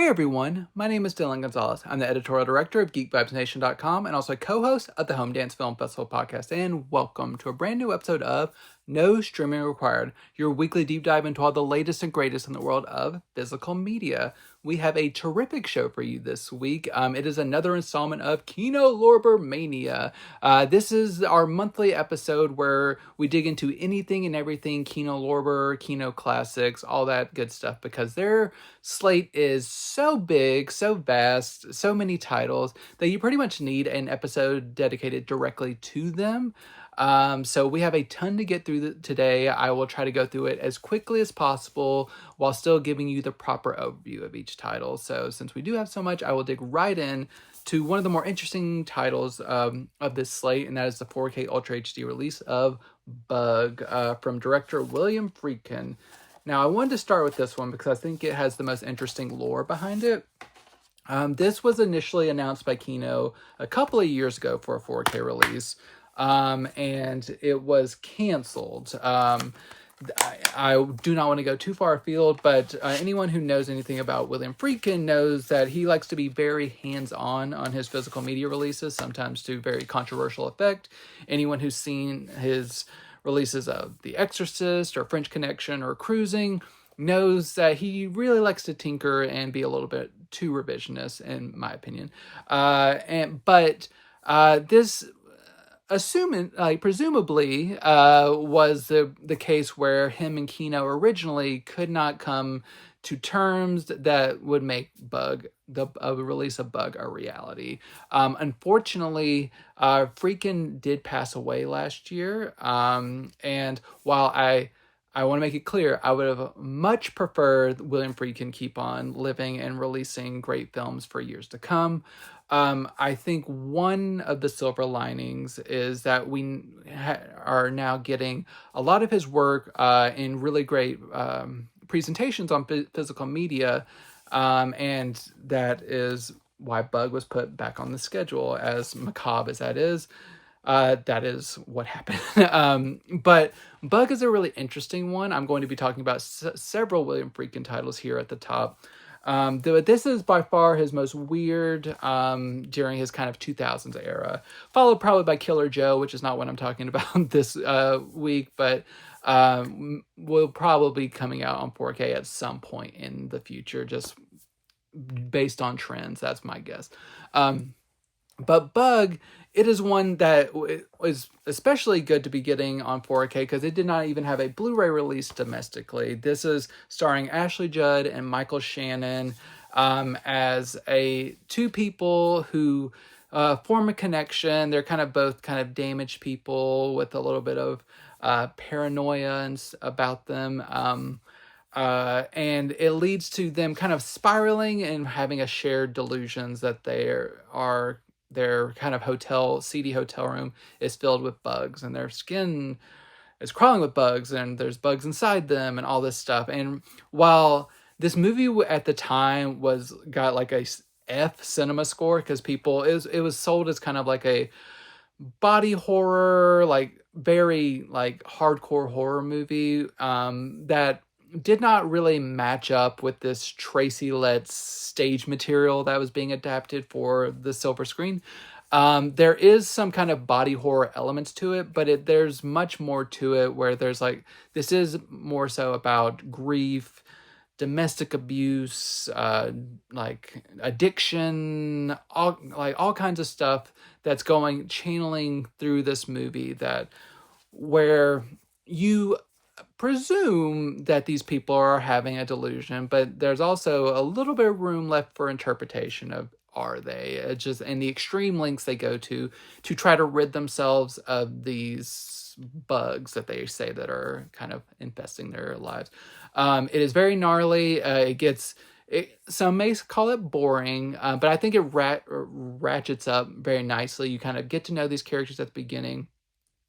Hey everyone, my name is Dillon Gonzalez. I'm the editorial director of GeekVibesNation.com and also a co-host of the Home Dance Film Festival podcast. And welcome to a brand new episode of No Streaming Required, your weekly deep dive into all the latest and greatest in the world of physical media. We have a terrific show for you this week. It is another installment of Kino Lorber Mania. This is our monthly episode where we dig into anything and everything Kino Lorber, Kino Classics, all that good stuff, because their slate is so big, so vast, so many titles that you pretty much need an episode dedicated directly to them. So we have a ton to get through today. I will try to go through it as quickly as possible while still giving you the proper overview of each title. So since we do have so much, I will dig right in to one of the more interesting titles of this slate, and that is the 4K Ultra HD release of Bug from director William Friedkin. Now, I wanted to start with this one because I think it has the most interesting lore behind it. This was initially announced by Kino a couple of years ago for a 4K release. And it was canceled. I do not want to go too far afield, but anyone who knows anything about William Friedkin knows that he likes to be very hands-on on his physical media releases, sometimes to very controversial effect. Anyone who's seen his releases of The Exorcist or French Connection or Cruising knows that he really likes to tinker and be a little bit too revisionist, in my opinion. This presumably was the case where him and Kino originally could not come to terms that would make the release of Bug a reality. Unfortunately, Friedkin did pass away last year, and while I want to make it clear, I would have much preferred William Friedkin keep on living and releasing great films for years to come. I think one of the silver linings is that we are now getting a lot of his work in really great presentations on physical media, and that is why Bug was put back on the schedule. As macabre as that is what happened. But Bug is a really interesting one. I'm going to be talking about several William Friedkin titles here at the top. This is by far his most weird during his kind of 2000s era, followed probably by Killer Joe, which is not what I'm talking about this week, but will probably be coming out on 4K at some point in the future, just based on trends. That's my guess. But Bug, it is one that was especially good to be getting on 4K because it did not even have a Blu-ray release domestically. This is starring Ashley Judd and Michael Shannon as two people who form a connection. They're kind of both kind of damaged people with a little bit of paranoia about them. And it leads to them kind of spiraling and having a shared delusions that their kind of seedy hotel room is filled with bugs, and their skin is crawling with bugs, and there's bugs inside them, and all this stuff. And while this movie at the time got like a F cinema score, because it was sold as kind of like a body horror, like very like hardcore horror movie, that did not really match up with this Tracy Letts stage material that was being adapted for the silver screen. There is some kind of body horror elements to it, but there's much more to it, where there's like, this is more so about grief, domestic abuse, like addiction, all kinds of stuff that's channeling through this movie, where you presume that these people are having a delusion, but there's also a little bit of room left for interpretation of, are they? And the extreme lengths they go to try to rid themselves of these bugs that they say that are kind of infesting their lives. It is very gnarly. Some may call it boring, but I think it ratchets up very nicely. You kind of get to know these characters at the beginning,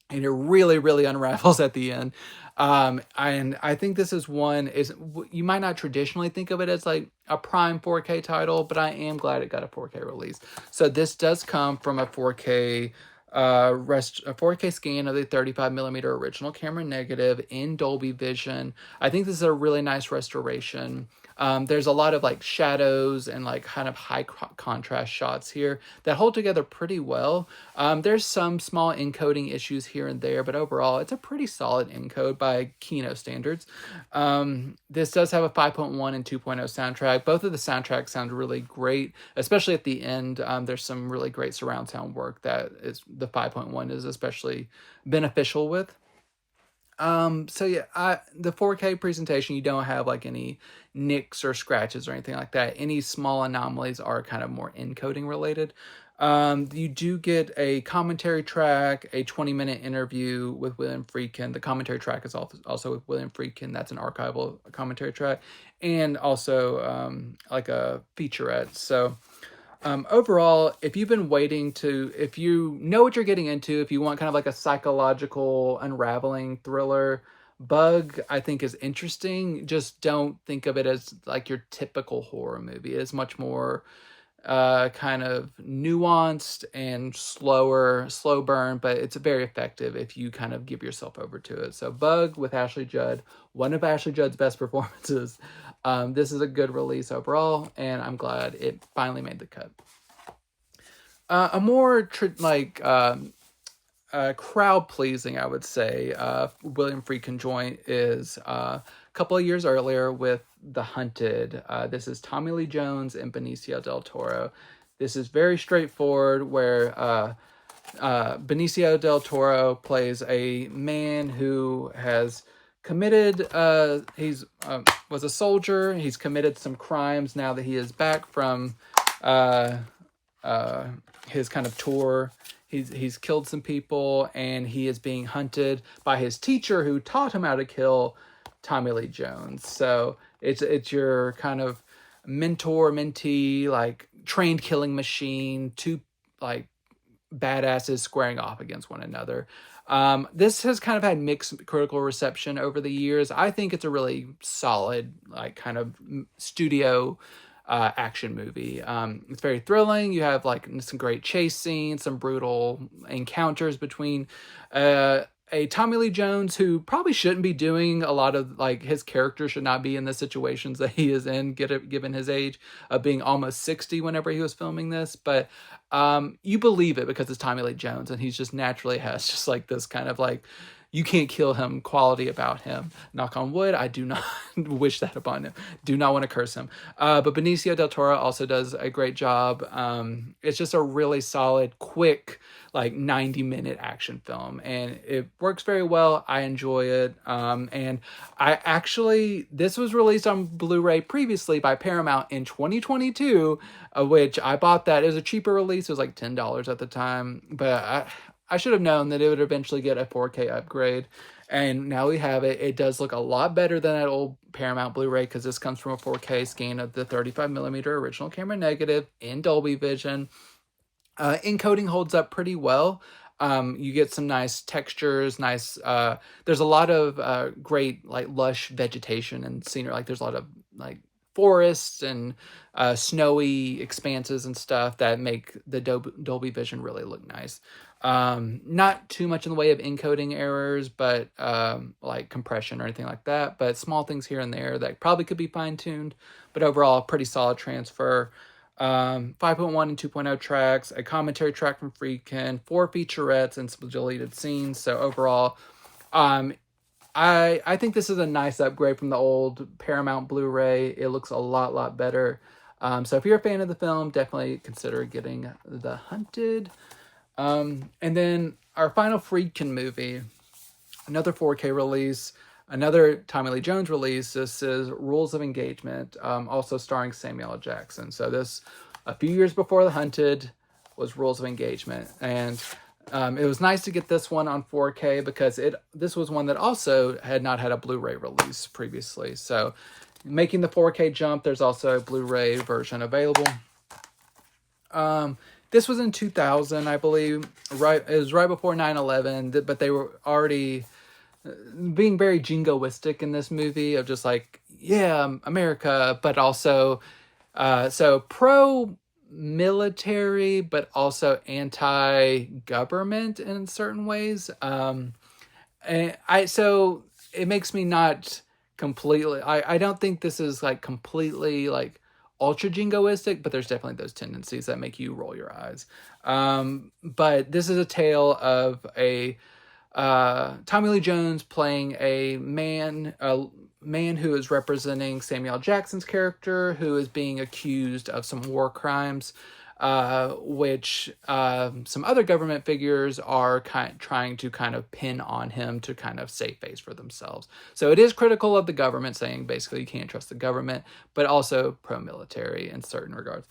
and it really, really unravels at the end. And I think this is you might not traditionally think of it as like a prime 4K title, but I am glad it got a 4K release. So this does come from a 4K a 4K scan of the 35mm original camera negative in Dolby Vision. I think this is a really nice restoration. There's a lot of like shadows and like kind of high contrast shots here that hold together pretty well. There's some small encoding issues here and there, but overall it's a pretty solid encode by Kino standards. This does have a 5.1 and 2.0 soundtrack. Both of the soundtracks sound really great, especially at the end. There's some really great surround sound work that is the 5.1 is especially beneficial with. So yeah, the 4K presentation, you don't have like any nicks or scratches or anything like that. Any small anomalies are kind of more encoding related. You do get a commentary track, a 20-minute interview with William Friedkin. The commentary track is also with William Friedkin. That's an archival commentary track, and also like a featurette. So overall, if you've been waiting if you know what you're getting into, if you want kind of like a psychological unraveling thriller, Bug, I think, is interesting. Just don't think of it as like your typical horror movie. It's much more kind of nuanced and slow burn, but it's very effective if you kind of give yourself over to it. So Bug with Ashley Judd, one of Ashley Judd's best performances. This is a good release overall, and I'm glad it finally made the cut. A more crowd pleasing, I would say, William Friedkin joint is a couple of years earlier with The Hunted. This is Tommy Lee Jones and Benicio del Toro. This is very straightforward, where Benicio del Toro plays a man who has committed, he's was a soldier. He's committed some crimes now that he is back from his kind of tour. He's killed some people, and he is being hunted by his teacher who taught him how to kill Tommy Lee Jones. So it's your kind of mentor, mentee, like trained killing machine, two like badasses squaring off against one another. This has kind of had mixed critical reception over the years. I think it's a really solid, like kind of studio action movie. It's very thrilling. You have like some great chase scenes, some brutal encounters between a Tommy Lee Jones who probably shouldn't be doing a lot of, like, his character should not be in the situations that he is in, given his age of being almost 60 whenever he was filming this. But you believe it because it's Tommy Lee Jones, and he's just naturally has just like this kind of like, you can't kill him quality about him. Knock on wood, I do not wish that upon him. Do not want to curse him. But Benicio del Toro also does a great job. It's just a really solid, quick, like 90-minute action film, and it works very well. I enjoy it. And this was released on Blu-ray previously by Paramount in 2022, which I bought that. It was a cheaper release. It was like $10 at the time, but I should have known that it would eventually get a 4K upgrade, and now we have it. It does look a lot better than that old Paramount Blu-ray because this comes from a 4K scan of the 35mm original camera negative in Dolby Vision. Encoding holds up pretty well. You get some nice textures, there's a lot of great like lush vegetation and scenery. Like there's a lot of like forests and snowy expanses and stuff that make the Dolby Vision really look nice. Not too much in the way of encoding errors, but like compression or anything like that, but small things here and there that probably could be fine-tuned. But overall, pretty solid transfer. 5.1 and 2.0 tracks, a commentary track from Friedkin, 4 featurettes, and some deleted scenes. So overall, I think this is a nice upgrade from the old Paramount Blu-ray. It looks a lot better. So if you're a fan of the film, definitely consider getting The Hunted. And then our final Friedkin movie, another 4K release, another Tommy Lee Jones release. This is Rules of Engagement, also starring Samuel L. Jackson. So this, a few years before The Hunted, was Rules of Engagement. And it was nice to get this one on 4K because this was one that also had not had a Blu-ray release previously. So making the 4K jump, there's also a Blu-ray version available. This was in 2000, I believe. It was right before 9/11, but they were already being very jingoistic in this movie of just like, yeah, America, but also so pro-military, but also anti-government in certain ways. So it makes me not completely. I don't think this is like completely like ultra jingoistic, but there's definitely those tendencies that make you roll your eyes. But this is a tale of a Tommy Lee Jones playing a man who is representing Samuel L. Jackson's character, who is being accused of some war crimes, which some other government figures are trying to kind of pin on him to kind of save face for themselves. So it is critical of the government, saying basically you can't trust the government, but also pro-military in certain regards.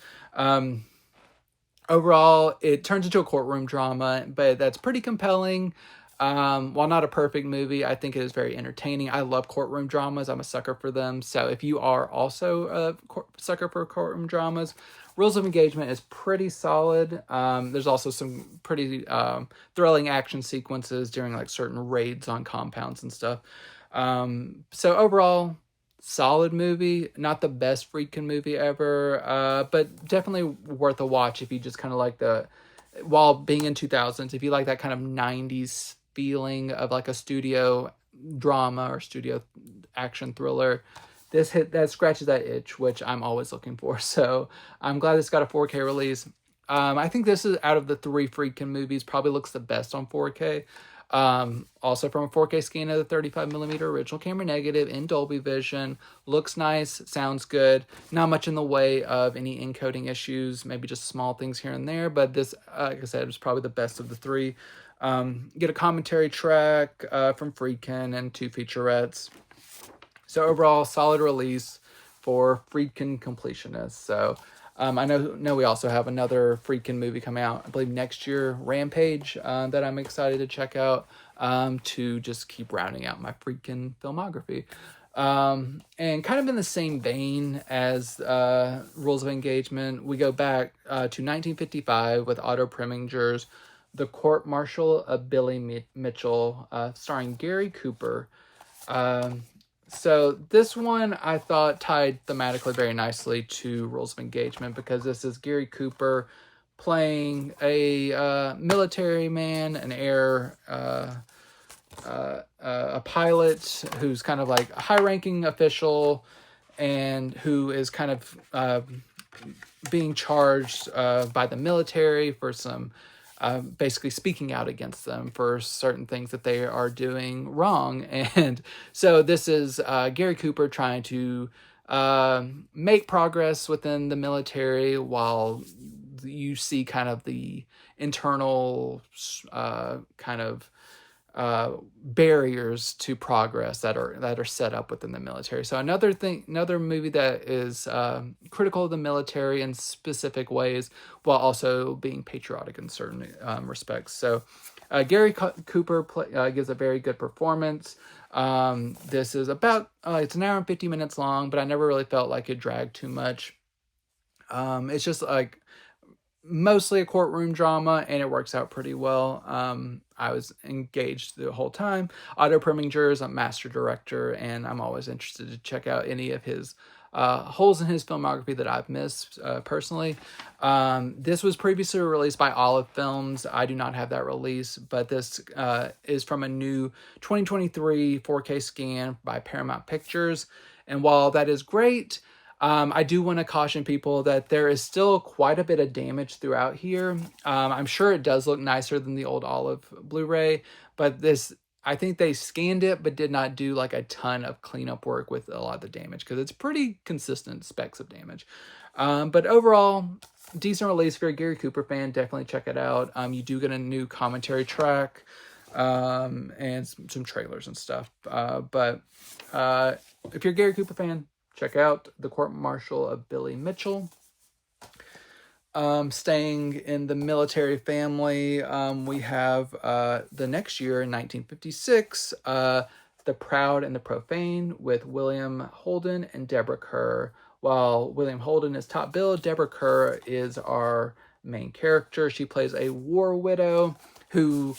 Overall, it turns into a courtroom drama, but that's pretty compelling. While not a perfect movie, I think it is very entertaining. I love courtroom dramas. I'm a sucker for them. So if you are also a sucker for courtroom dramas, Rules of Engagement is pretty solid. There's also some pretty thrilling action sequences during like certain raids on compounds and stuff. So overall, solid movie. Not the best Friedkin movie ever, but definitely worth a watch if you just kind of like while being in 2000s, if you like that kind of 90s feeling of like a studio drama or studio action thriller, that scratches that itch, which I'm always looking for. So I'm glad this got a 4K release. I think this is, out of the 3 Friedkin movies, probably looks the best on 4K. Also from a 4K scan of the 35mm original camera negative in Dolby Vision. Looks nice, sounds good. Not much in the way of any encoding issues, maybe just small things here and there, but this, like I said, was probably the best of the 3. Get a commentary track from Friedkin and 2 featurettes. So overall, solid release for Friedkin completionists. So I know we also have another Friedkin movie coming out, I believe next year, Rampage, that I'm excited to check out to just keep rounding out my Friedkin filmography. And kind of in the same vein as Rules of Engagement, we go back to 1955 with Otto Preminger's The Court Martial of Billy Mitchell, starring Gary Cooper. So this one I thought tied thematically very nicely to Rules of Engagement, because this is Gary Cooper playing a military man, an air, a pilot who's kind of like a high-ranking official and who is kind of being charged by the military for some basically speaking out against them for certain things that they are doing wrong. And so this is Gary Cooper trying to make progress within the military, while you see kind of the internal kind of barriers to progress that are set up within the military. So another movie that is critical of the military in specific ways, while also being patriotic in certain respects. So Gary Cooper gives a very good performance. This is about it's an hour and 50 minutes long, but I never really felt like it dragged too much. It's just like mostly a courtroom drama, and it works out pretty well. I was engaged the whole time. Otto Preminger is a master director, and I'm always interested to check out any of his holes in his filmography that I've missed personally. This was previously released by Olive Films. I do not have that release, but this is from a new 2023 4K scan by Paramount Pictures. And while that is great, I do want to caution people that there is still quite a bit of damage throughout here. I'm sure it does look nicer than the old Olive Blu-ray, but I think they scanned it but did not do like a ton of cleanup work with a lot of the damage, because it's pretty consistent specks of damage. But overall, decent release. If you're a Gary Cooper fan, definitely check it out. You do get a new commentary track and some trailers and stuff. But if you're a Gary Cooper fan, check out The Court Martial of Billy Mitchell. Staying in the military family, we have the next year in 1956, The Proud and the Profane with William Holden and Deborah Kerr. While William Holden is top billed, Deborah Kerr is our main character. She plays a war widow who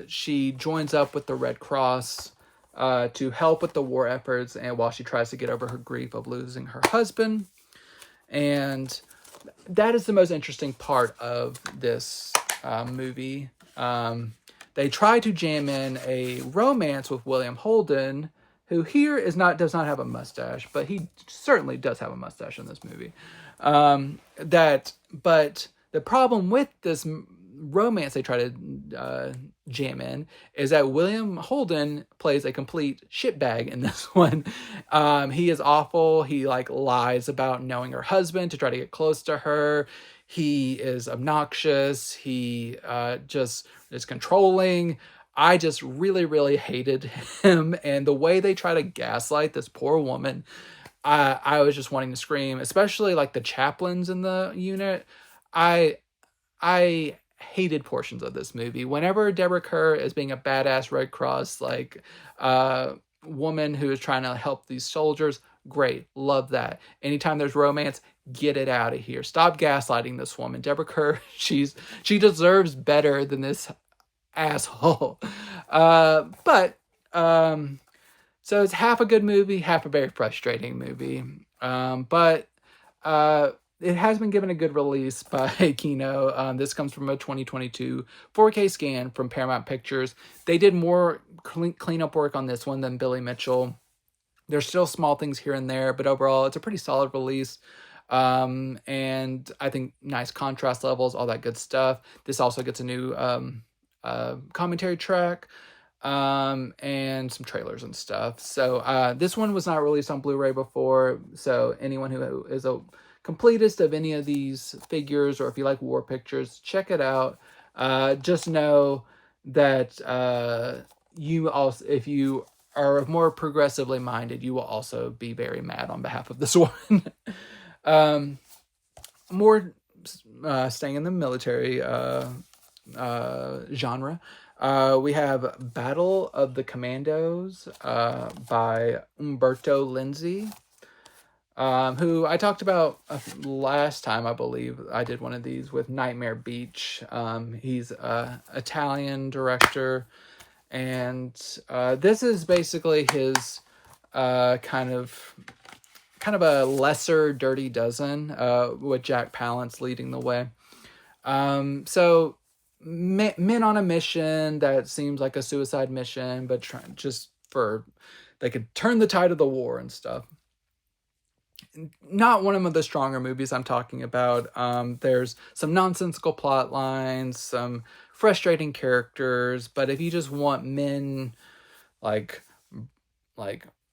she joins up with the Red Cross to help with the war efforts, and while she tries to get over her grief of losing her husband. And that is the most interesting part of this movie. They try to jam in a romance with William Holden, who here does not have a mustache, but he certainly does have a mustache in this movie. But the problem with this romance they try to jam in is that William Holden plays a complete shitbag in this one. He is awful. He like lies about knowing her husband to try to get close to her. He is obnoxious. He just is controlling. I just really, really hated him. And the way they try to gaslight this poor woman, I was just wanting to scream, especially like the chaplains in the unit. I hated portions of this movie. Whenever Deborah Kerr is being a badass Red Cross, like, woman who is trying to help these soldiers, great. Love that. Anytime there's romance, get it out of here. Stop gaslighting this woman. Deborah Kerr, she deserves better than this asshole. So it's half a good movie, half a very frustrating movie. But it has been given a good release by Kino. This comes from a 2022 4K scan from Paramount Pictures. They did more cleanup work on this one than Billy Mitchell. There's still small things here and there, but overall, it's a pretty solid release. And I think nice contrast levels, all that good stuff. This also gets a new commentary track, and some trailers and stuff. So this one was not released on Blu-ray before, so anyone who is a completist of any of these figures, or if you like war pictures, check it out. Just know that you also, if you are more progressively minded, you will also be very mad on behalf of this one. More staying in the military genre. We have Battle of the Commandos by Umberto Lenzi, who I talked about last time. I believe I did one of these with Nightmare Beach. He's an Italian director, and this is basically his kind of a lesser Dirty Dozen, with Jack Palance leading the way. So men on a mission that seems like a suicide mission, but they could turn the tide of the war and stuff. Not one of the stronger movies I'm talking about. There's some nonsensical plot lines, some frustrating characters, but if you just want men, like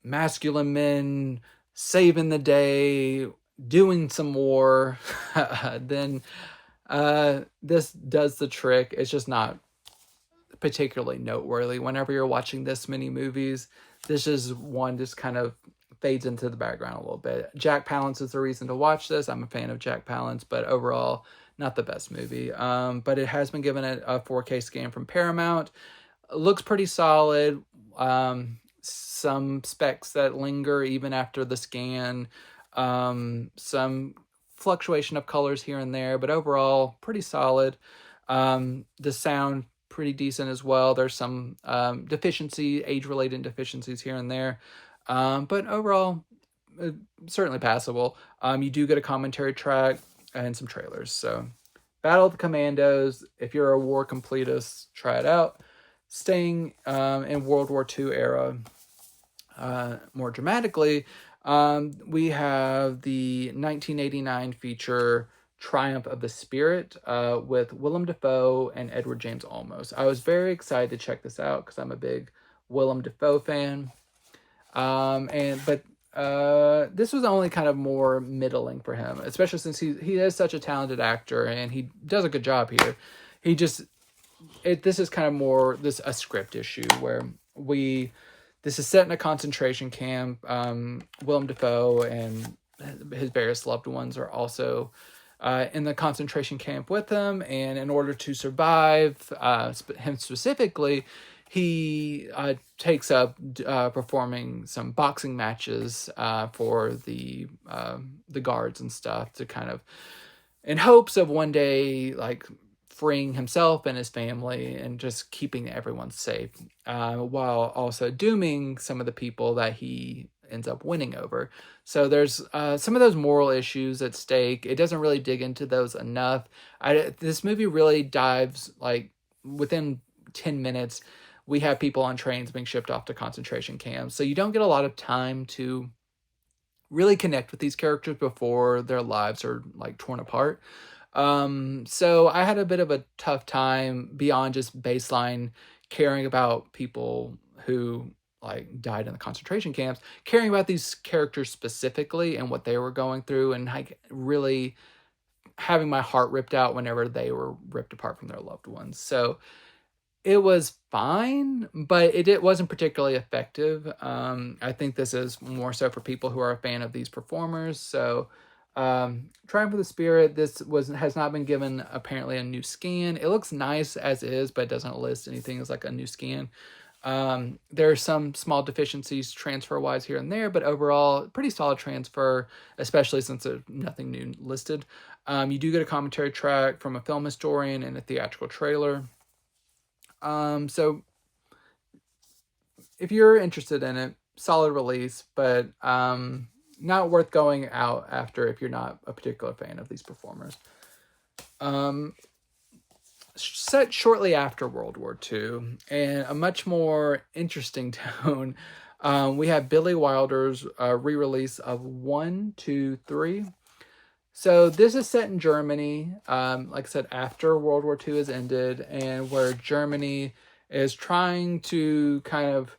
masculine men saving the day, doing some war, then this does the trick. It's just not particularly noteworthy. Whenever you're watching this many movies, this is one just kind of fades into the background a little bit. Jack Palance is the reason to watch this. I'm a fan of Jack Palance, but overall, not the best movie. But it has been given a 4K scan from Paramount. It looks pretty solid. Some specs that linger even after the scan. Some fluctuation of colors here and there, but overall pretty solid. The sound pretty decent as well. There's some age-related deficiencies here and there, but overall certainly passable. You do get a commentary track and some trailers. So Battle of the Commandos, if you're a war completist, try it out. Staying in World War II era, more dramatically, we have the 1989 feature Triumph of the Spirit with Willem Dafoe and Edward James Olmos. I was very excited to check this out because I'm a big Willem Dafoe fan. But this was only kind of more middling for him, especially since he is such a talented actor and he does a good job here. This is kind of more a script issue where this is set in a concentration camp. Willem Dafoe and his various loved ones are also in the concentration camp with him, and in order to survive, him specifically, he takes up performing some boxing matches for the guards and stuff, to kind of, in hopes of one day like freeing himself and his family and just keeping everyone safe, while also dooming some of the people that he ends up winning over. So there's some of those moral issues at stake. It doesn't really dig into those enough. This movie really dives, like, within 10 minutes, we have people on trains being shipped off to concentration camps. So you don't get a lot of time to really connect with these characters before their lives are like torn apart. So I had a bit of a tough time beyond just baseline caring about people who like died in the concentration camps, caring about these characters specifically and what they were going through, and like really having my heart ripped out whenever they were ripped apart from their loved ones. So it was fine, but it wasn't particularly effective. I think this is more so for people who are a fan of these performers. So, Triumph of the Spirit, has not been given apparently a new scan. It looks nice as is, but it doesn't list anything as like a new scan. There are some small deficiencies transfer-wise here and there, but overall, pretty solid transfer, especially since there's nothing new listed. You do get a commentary track from a film historian and a theatrical trailer. So if you're interested in it, solid release, but not worth going out after if you're not a particular fan of these performers. Set shortly after World War II, and a much more interesting tone, we have Billy Wilder's re-release of 1, 2, 3. So this is set in Germany, like I said, after World War II has ended, and where Germany is trying to kind of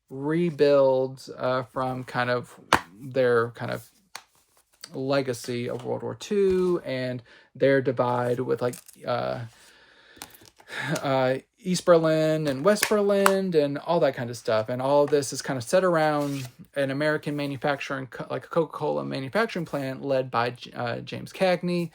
rebuild from kind of their kind of legacy of World War II and their divide with like East Berlin and West Berlin and all that kind of stuff. And all of this is kind of set around an American manufacturing, like a Coca-Cola manufacturing plant led by James Cagney,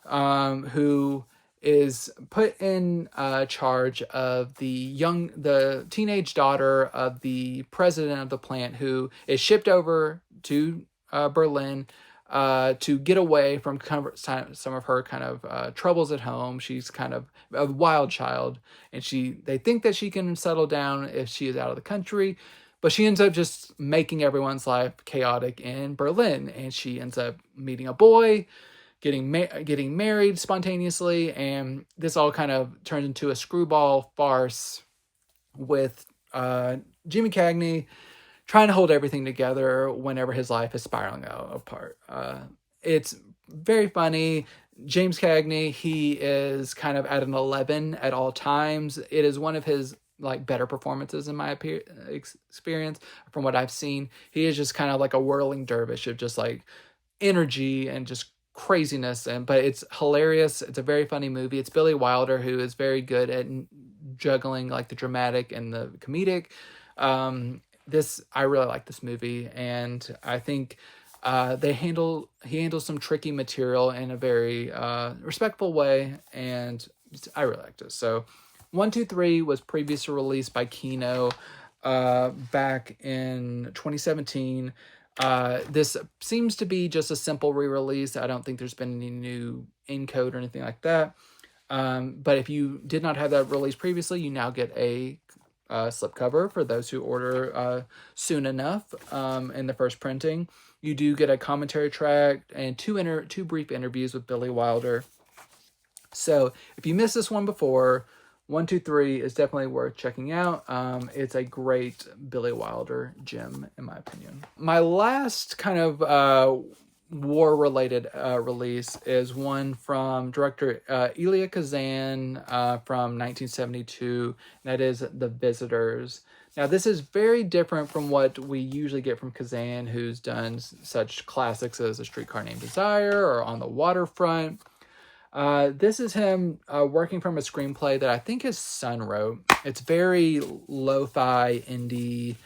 who is put in charge of the teenage daughter of the president of the plant, who is shipped over to Berlin to get away from some of her kind of troubles at home. She's kind of a wild child, and they think that she can settle down if she is out of the country, but she ends up just making everyone's life chaotic in Berlin, and she ends up meeting a boy, getting married spontaneously, and this all kind of turns into a screwball farce with Jimmy Cagney trying to hold everything together whenever his life is spiraling apart. It's very funny. James Cagney, he is kind of at an 11 at all times. It is one of his like better performances in my experience from what I've seen. He is just kind of like a whirling dervish of just like energy and just craziness, but it's hilarious. It's a very funny movie. It's Billy Wilder, who is very good at juggling like the dramatic and the comedic. I really like this movie, and I think he handles some tricky material in a very respectful way, and I really liked it. So 1, 2, 3 was previously released by Kino back in 2017. This seems to be just a simple re-release. I don't think there's been any new encode or anything like that. But if you did not have that release previously, you now get a slipcover for those who order soon enough in the first printing. You do get a commentary track and two brief interviews with Billy Wilder. So if you missed this one before, 1, 2, 3 is definitely worth checking out. It's a great Billy Wilder gem, in my opinion. My last kind of war-related release is one from director Elia Kazan from 1972. That is The Visitors. Now, this is very different from what we usually get from Kazan, who's done such classics as A Streetcar Named Desire or On the Waterfront. This is him working from a screenplay that I think his son wrote. It's very lo-fi indie.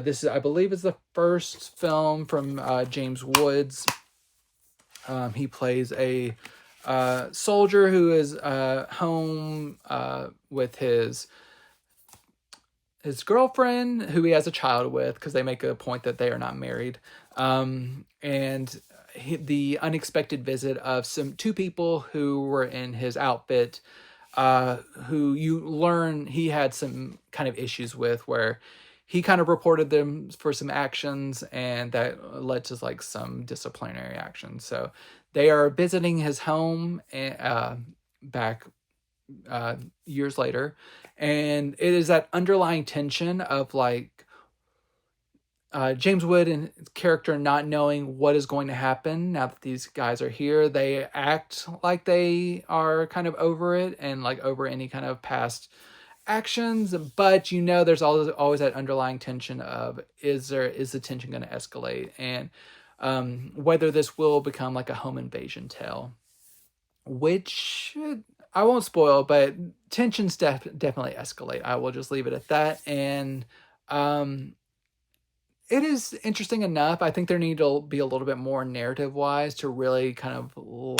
This is, I believe, is the first film from James Woods. He plays a soldier who is home with his girlfriend, who he has a child with, because they make a point that they are not married. And the unexpected visit of two people who were in his outfit, who you learn he had some kind of issues with, where he kind of reported them for some actions, and that led to like some disciplinary action. So they are visiting his home back years later. And it is that underlying tension of like James Wood and his character not knowing what is going to happen now that these guys are here. They act like they are kind of over it and like over any kind of past actions, but there's always that underlying tension of is the tension going to escalate, and whether this will become like a home invasion tale, which I won't spoil, but tensions definitely escalate. I will just leave it at that. And it is interesting enough. I think there need to be a little bit more narrative wise to really kind of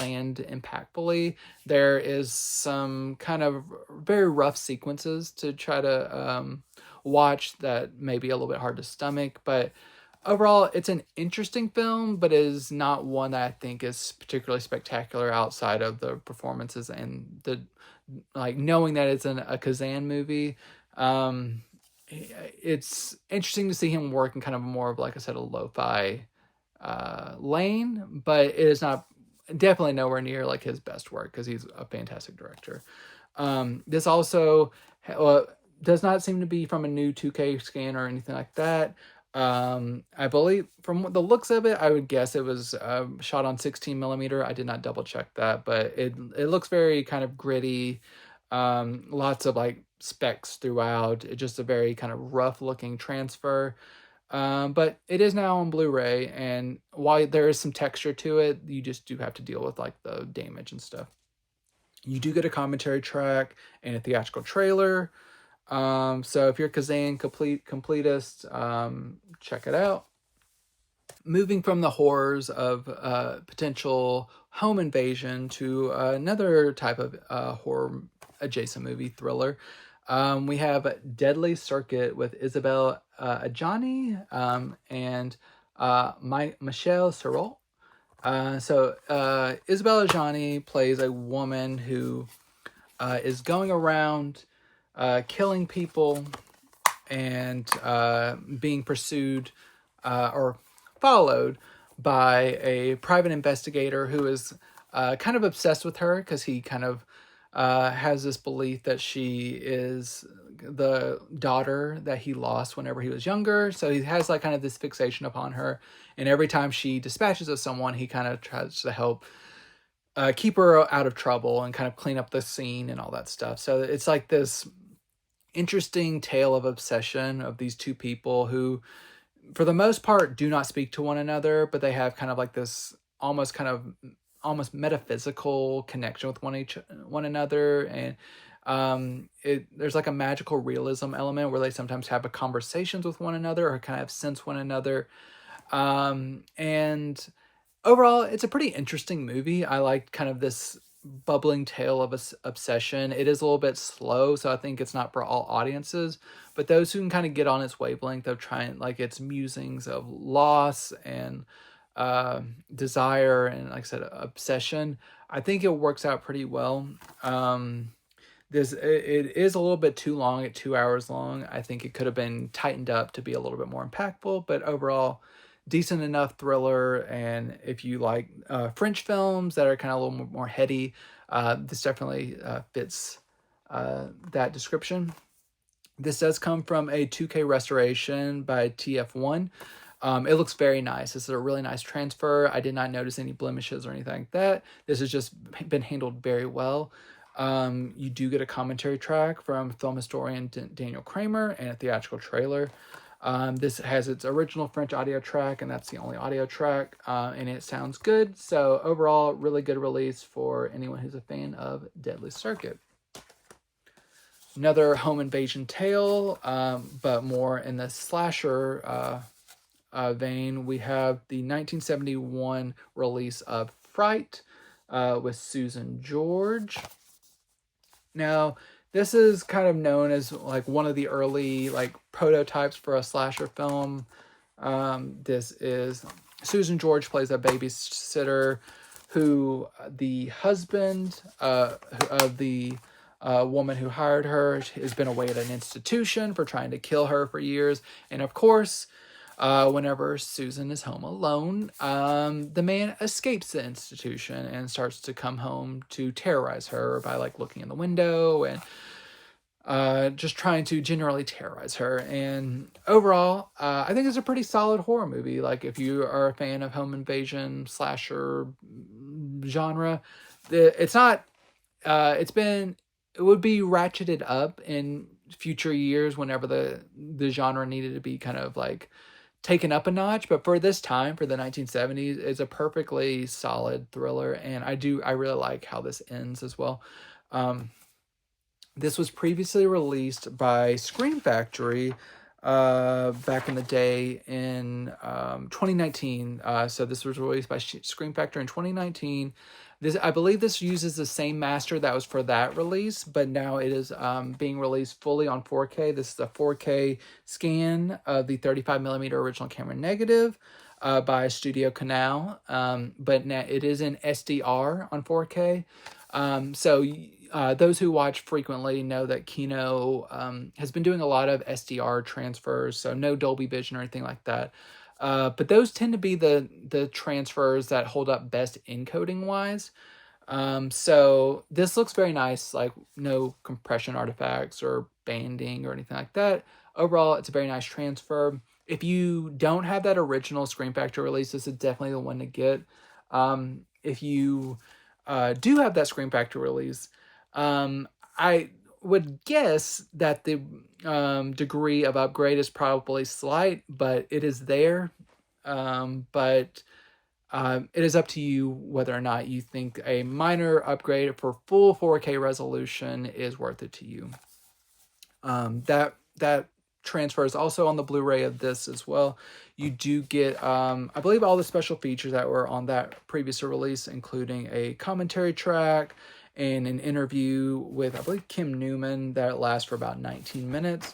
land impactfully. There is some kind of very rough sequences to try to watch that may be a little bit hard to stomach, but overall it's an interesting film, but it is not one that I think is particularly spectacular outside of the performances and the like knowing that it's a Kazan movie. It's interesting to see him work in kind of more of, like I said, a lo-fi lane, but it is not definitely nowhere near like his best work because he's a fantastic director. This also does not seem to be from a new 2K scan or anything like that. I believe from the looks of it, I would guess it was shot on 16 millimeter. I did not double check that, but it looks very kind of gritty. Lots of like specs throughout. It's just a very kind of rough looking transfer. But it is now on Blu-ray, and while there is some texture to it, you just do have to deal with like the damage and stuff. You do get a commentary track and a theatrical trailer. So if you're Kazan completist, check it out. Moving from the horrors of potential home invasion to another type of horror adjacent movie, thriller. We have Deadly Circuit with Isabelle Adjani and Michelle Serrault. So Isabelle Adjani plays a woman who is going around killing people and being pursued or followed by a private investigator who is kind of obsessed with her because he kind of has this belief that she is the daughter that he lost whenever he was younger. So he has like kind of this fixation upon her. And every time she dispatches of someone, he kind of tries to help keep her out of trouble and kind of clean up the scene and all that stuff. So it's like this interesting tale of obsession of these two people who, for the most part, do not speak to one another, but they have kind of like this almost metaphysical connection with one another. And there's like a magical realism element where they sometimes have conversations with one another or kind of sense one another. And overall, it's a pretty interesting movie. I like kind of this bubbling tale of obsession. It is a little bit slow, so I think it's not for all audiences, but those who can kind of get on its wavelength of trying, like, its musings of loss and desire and, like I said, obsession, I think it works out pretty well. It is a little bit too long at 2 hours long. I think it could have been tightened up to be a little bit more impactful, but overall decent enough thriller. And if you like French films that are kind of a little more heady, this definitely fits that description. This does come from a 2K restoration by TF1. It looks very nice. This is a really nice transfer. I did not notice any blemishes or anything like that. This has just been handled very well. You do get a commentary track from film historian Daniel Kramer and a theatrical trailer. This has its original French audio track, and that's the only audio track, and it sounds good. So overall, really good release for anyone who's a fan of Deadly Circuit. Another home invasion tale, but more in the slasher vein. We have the 1971 release of Fright with Susan George. Now, this is kind of known as like one of the early like prototypes for a slasher film. This is Susan George plays a babysitter who the husband of the woman who hired her has been away at an institution for trying to kill her for years. And of course, whenever Susan is home alone, the man escapes the institution and starts to come home to terrorize her by like looking in the window and just trying to generally terrorize her. And overall, I think it's a pretty solid horror movie. Like if you are a fan of home invasion slasher genre, it's not. It would be ratcheted up in future years whenever the genre needed to be kind of like taken up a notch. But for this time, for the 1970s, it's a perfectly solid thriller, and I really like how this ends as well. This was previously released by Scream Factory back in the day in 2019. So this was released by Scream Factory in 2019. I believe this uses the same master that was for that release, but now it is being released fully on 4K. This is a 4K scan of the 35mm original camera negative by Studio Canal, but now it is in SDR on 4K. So those who watch frequently know that Kino has been doing a lot of SDR transfers, so no Dolby Vision or anything like that. But those tend to be the transfers that hold up best encoding wise. So this looks very nice, like no compression artifacts or banding or anything like that. Overall, it's a very nice transfer. If you don't have that original Scream Factory release, this is definitely the one to get. If you do have that Scream Factory release, I would guess that the degree of upgrade is probably slight, but it is there. But it is up to you whether or not you think a minor upgrade for full 4K resolution is worth it to you. That transfer is also on the Blu-ray of this as well. You do get, I believe, all the special features that were on that previous release, including a commentary track and an interview with, I believe, Kim Newman that lasts for about 19 minutes,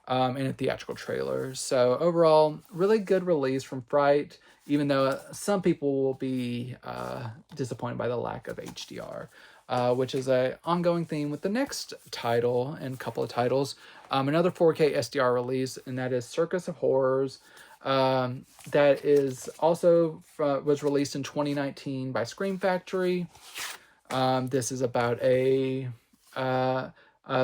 and a theatrical trailer. So overall, really good release from Fright, even though some people will be disappointed by the lack of HDR, which is an ongoing theme with the next title and couple of titles. Another 4K SDR release, and that is Circus of Horrors. That is also was released in 2019 by Scream Factory. This is about a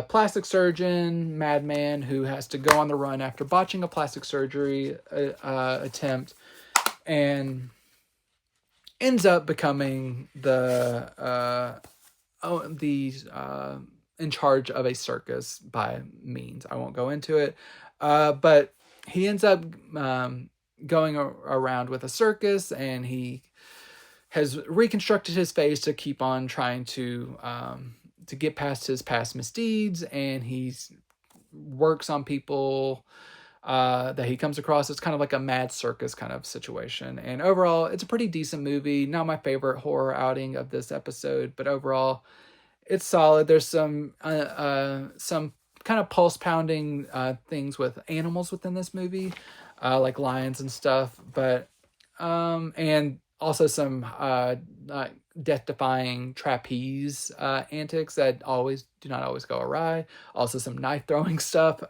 plastic surgeon madman who has to go on the run after botching a plastic surgery attempt, and ends up becoming in charge of a circus by means. I won't go into it, but he ends up going around with a circus, and he has reconstructed his face to keep on trying to get past his past misdeeds, and he works on people that he comes across. It's kind of like a mad circus kind of situation. And overall, it's a pretty decent movie. Not my favorite horror outing of this episode, but overall, it's solid. There's some kind of pulse pounding things with animals within this movie, like lions and stuff. But and also some death-defying trapeze antics that do not always go awry. Also some knife-throwing stuff.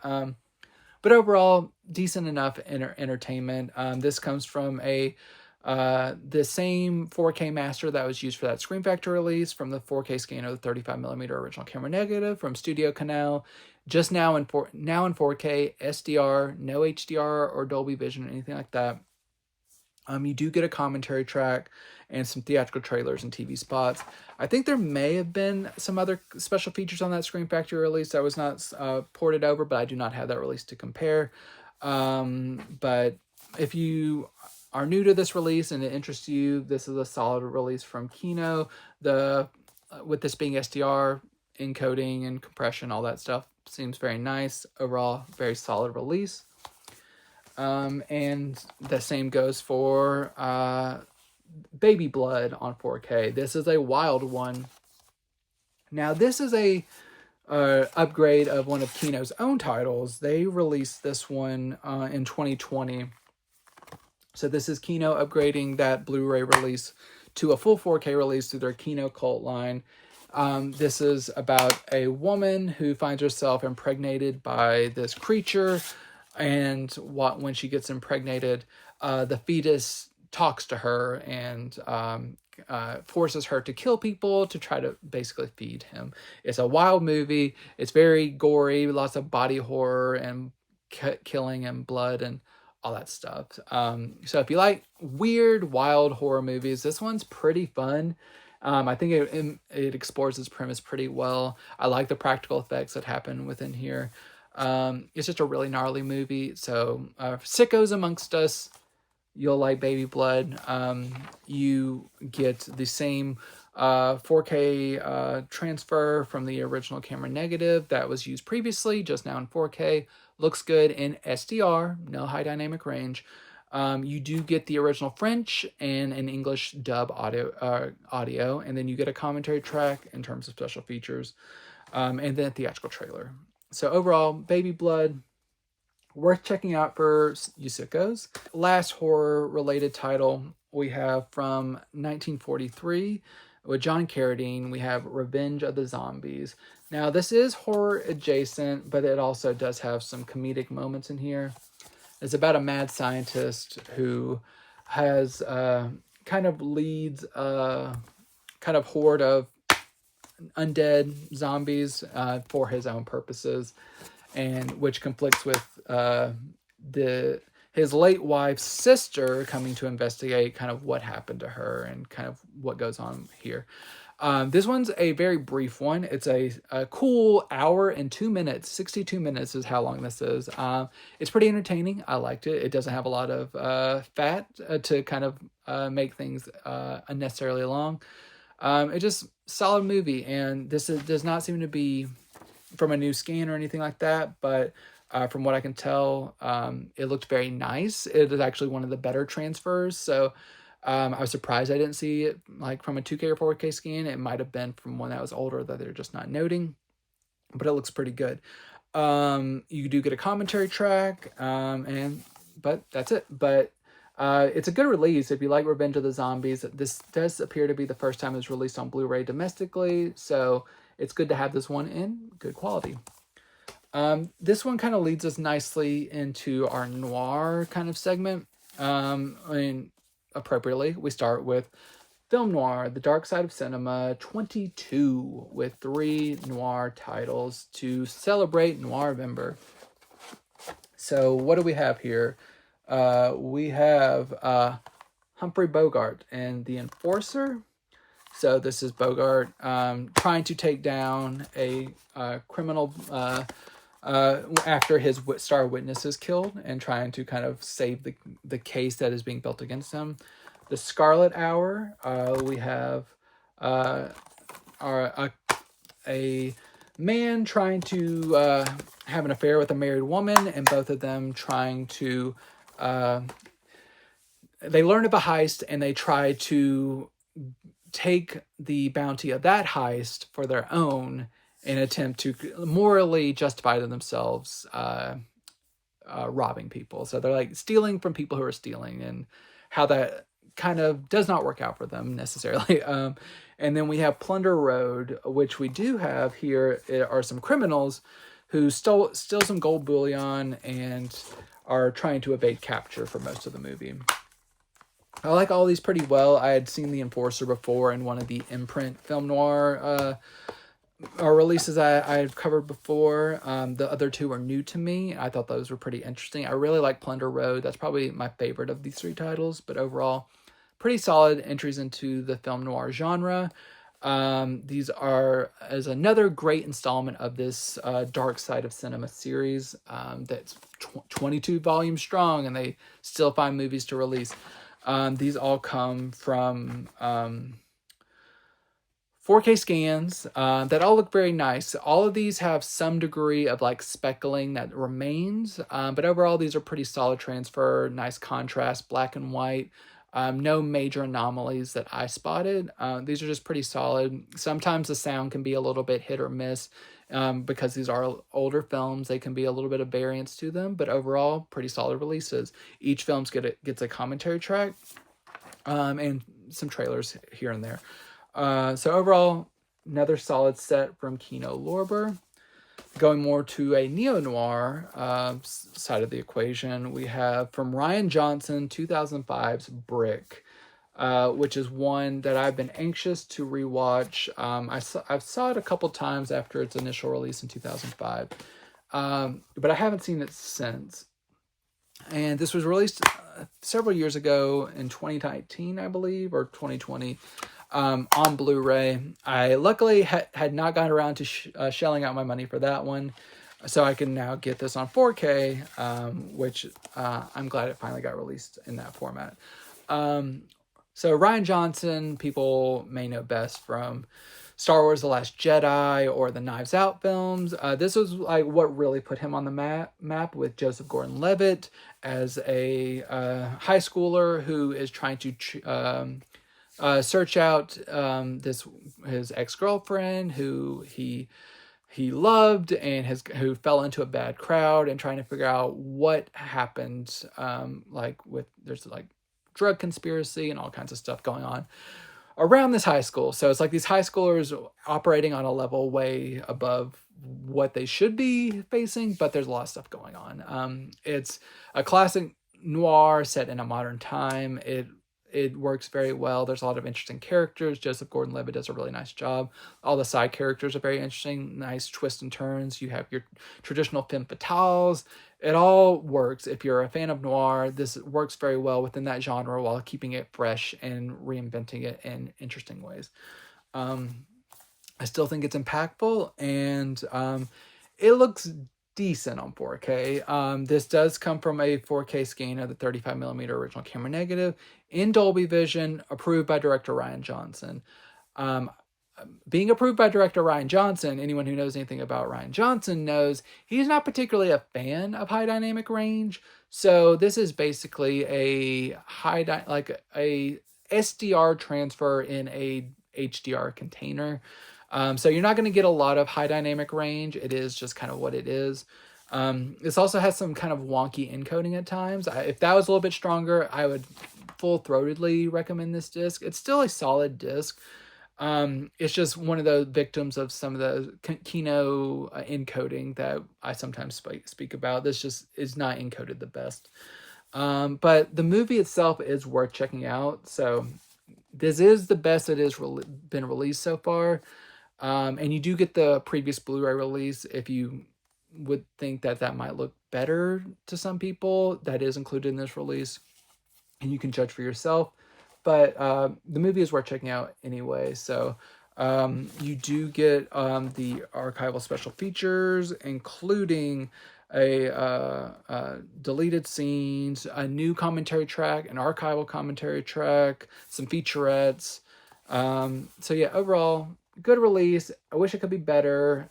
But overall, decent enough entertainment. This comes from the same 4K master that was used for that Scream Factory release, from the 4K scanner, the 35mm original camera negative from Studio Canal. Just now in 4K, SDR, no HDR or Dolby Vision or anything like that. You do get a commentary track and some theatrical trailers and TV spots. I think there may have been some other special features on that Scream Factory release that was not ported over, but I do not have that release to compare. But if you are new to this release and it interests you, this is a solid release from Kino. With this being SDR, encoding and compression, all that stuff seems very nice. Overall, very solid release. And the same goes for Baby Blood on 4K. This is a wild one. Now, this is a upgrade of one of Kino's own titles. They released this one in 2020. So this is Kino upgrading that Blu-ray release to a full 4K release through their Kino Cult line. This is about a woman who finds herself impregnated by this creature and when she gets impregnated, the fetus talks to her and forces her to kill people to try to basically feed him. It's a wild movie. It's very gory, lots of body horror and killing and blood and all that stuff. So if you like weird, wild horror movies, this one's pretty fun. I think it explores its premise pretty well. I like the practical effects that happen within here. It's just a really gnarly movie. So sickos amongst us, you'll like Baby Blood. You get the same 4K transfer from the original camera negative that was used previously, just now in 4K. Looks good in SDR, no high dynamic range. You do get the original French and an English dub audio, and then you get a commentary track in terms of special features, and then a theatrical trailer. So overall, Baby Blood, worth checking out for you sickos. Last horror-related title we have from 1943 with John Carradine. We have Revenge of the Zombies. Now, this is horror adjacent, but it also does have some comedic moments in here. It's about a mad scientist who has kind of leads a kind of horde of undead zombies for his own purposes, and which conflicts with his late wife's sister coming to investigate kind of what happened to her and kind of what goes on here. This one's a very brief one. It's a cool hour and 2 minutes. 62 minutes is how long this is. It's pretty entertaining. I liked it. It doesn't have a lot of fat to kind of make things unnecessarily long. It's just solid movie, and does not seem to be from a new scan or anything like that, but from what I can tell, it looked very nice. It is actually one of the better transfers, so I was surprised I didn't see it like from a 2K or 4K scan. It might have been from one that was older that they're just not noting, but it looks pretty good. You do get a commentary track, but that's it. But it's a good release if you like Revenge of the Zombies. This does appear to be the first time it's released on Blu-ray domestically, so it's good to have this one in good quality. This one kind of leads us nicely into our noir kind of segment. Appropriately, we start with film noir, the dark side of cinema 22, with 3 noir titles to celebrate Noirvember. So what do we have here? We have Humphrey Bogart and The Enforcer. So this is Bogart trying to take down a criminal after his star witness is killed, and trying to kind of save the case that is being built against him. The Scarlet Hour, we have a man trying to have an affair with a married woman, and both of them trying to... they learn of a heist, and they try to take the bounty of that heist for their own in an attempt to morally justify to themselves robbing people. So they're like stealing from people who are stealing, and how that kind of does not work out for them necessarily. And then we have Plunder Road, which we do have here are some criminals who steal some gold bullion and are trying to evade capture for most of the movie. I like all these pretty well. I had seen The Enforcer before in one of the imprint film noir releases I had covered before. The other 2 are new to me. I thought those were pretty interesting. I really like Plunder Road. That's probably my favorite of these 3 titles, but overall, pretty solid entries into the film noir genre. These are as another great installment of this Dark Side of Cinema series that's 22 volumes strong, and they still find movies to release. These all come from 4K scans that all look very nice. All of these have some degree of like speckling that remains, but overall these are pretty solid transfer, nice contrast, black and white. No major anomalies that I spotted. These are just pretty solid. Sometimes the sound can be a little bit hit or miss because these are older films. They can be a little bit of variance to them, but overall, pretty solid releases. Each film gets a commentary track and some trailers here and there. So overall, another solid set from Kino Lorber. Going more to a neo-noir side of the equation, we have from Rian Johnson, 2005's Brick, which is one that I've been anxious to rewatch. I saw it a couple times after its initial release in 2005, but I haven't seen it since. And this was released several years ago in 2019, I believe, or 2020, on Blu-ray. I luckily had not gotten around to shelling out my money for that one, so I can now get this on 4K, which I'm glad it finally got released in that format. So Rian Johnson, people may know best from Star Wars: The Last Jedi or the Knives Out films. This was like what really put him on the map with Joseph Gordon-Levitt as a high schooler who is trying to search out his ex-girlfriend who he loved and who fell into a bad crowd, and trying to figure out what happened. There's like drug conspiracy and all kinds of stuff going on around this high school. So it's like these high schoolers operating on a level way above what they should be facing, but there's a lot of stuff going on. It's a classic noir set in a modern time. It works very well. There's a lot of interesting characters. Joseph Gordon-Levitt does a really nice job. All the side characters are very interesting. Nice twists and turns. You have your traditional femme fatales. It all works. If you're a fan of noir, this works very well within that genre while keeping it fresh and reinventing it in interesting ways. I still think it's impactful, and it looks decent on 4K. This does come from a 4K scan of the 35mm original camera negative in Dolby Vision, approved by director Rian Johnson. Being approved by director Rian Johnson, anyone who knows anything about Rian Johnson knows he's not particularly a fan of high dynamic range. So this is basically a a SDR transfer in a HDR container. So you're not going to get a lot of high dynamic range. It is just kind of what it is. This also has some kind of wonky encoding at times. If that was a little bit stronger, I would full-throatedly recommend this disc. It's still a solid disc. It's just one of the victims of some of the Kino encoding that I sometimes speak about. This just is not encoded the best. But the movie itself is worth checking out. So this is the best it has been released so far. And you do get the previous Blu-ray release if you would think that might look better to some people. That is included in this release, and you can judge for yourself. But the movie is worth checking out anyway. So you do get the archival special features, including deleted scenes, a new commentary track, an archival commentary track, some featurettes. So yeah, overall, good release. I wish it could be better.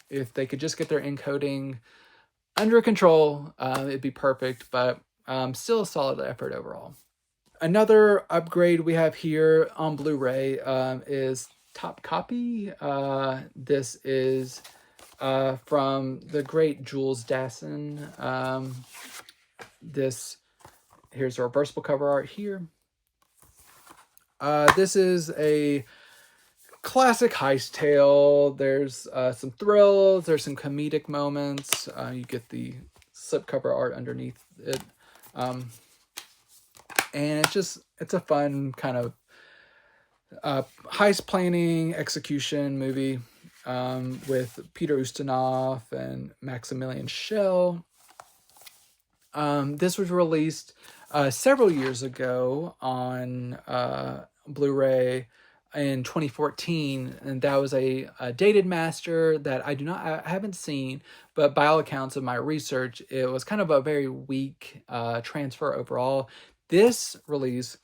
If they could just get their encoding under control, it'd be perfect, but still a solid effort overall. Another upgrade we have here on Blu-ray is Topkapi. This is from the great Jules Dassin. Here's the reversible cover art here. This is a classic heist tale. There's some thrills. There's some comedic moments. You get the slipcover art underneath it. And it's a fun kind of heist planning execution movie with Peter Ustinov and Maximilian Schell. This was released several years ago on Blu-ray in 2014, and that was a dated master that I haven't seen, but by all accounts of my research, it was kind of a very weak transfer overall. This release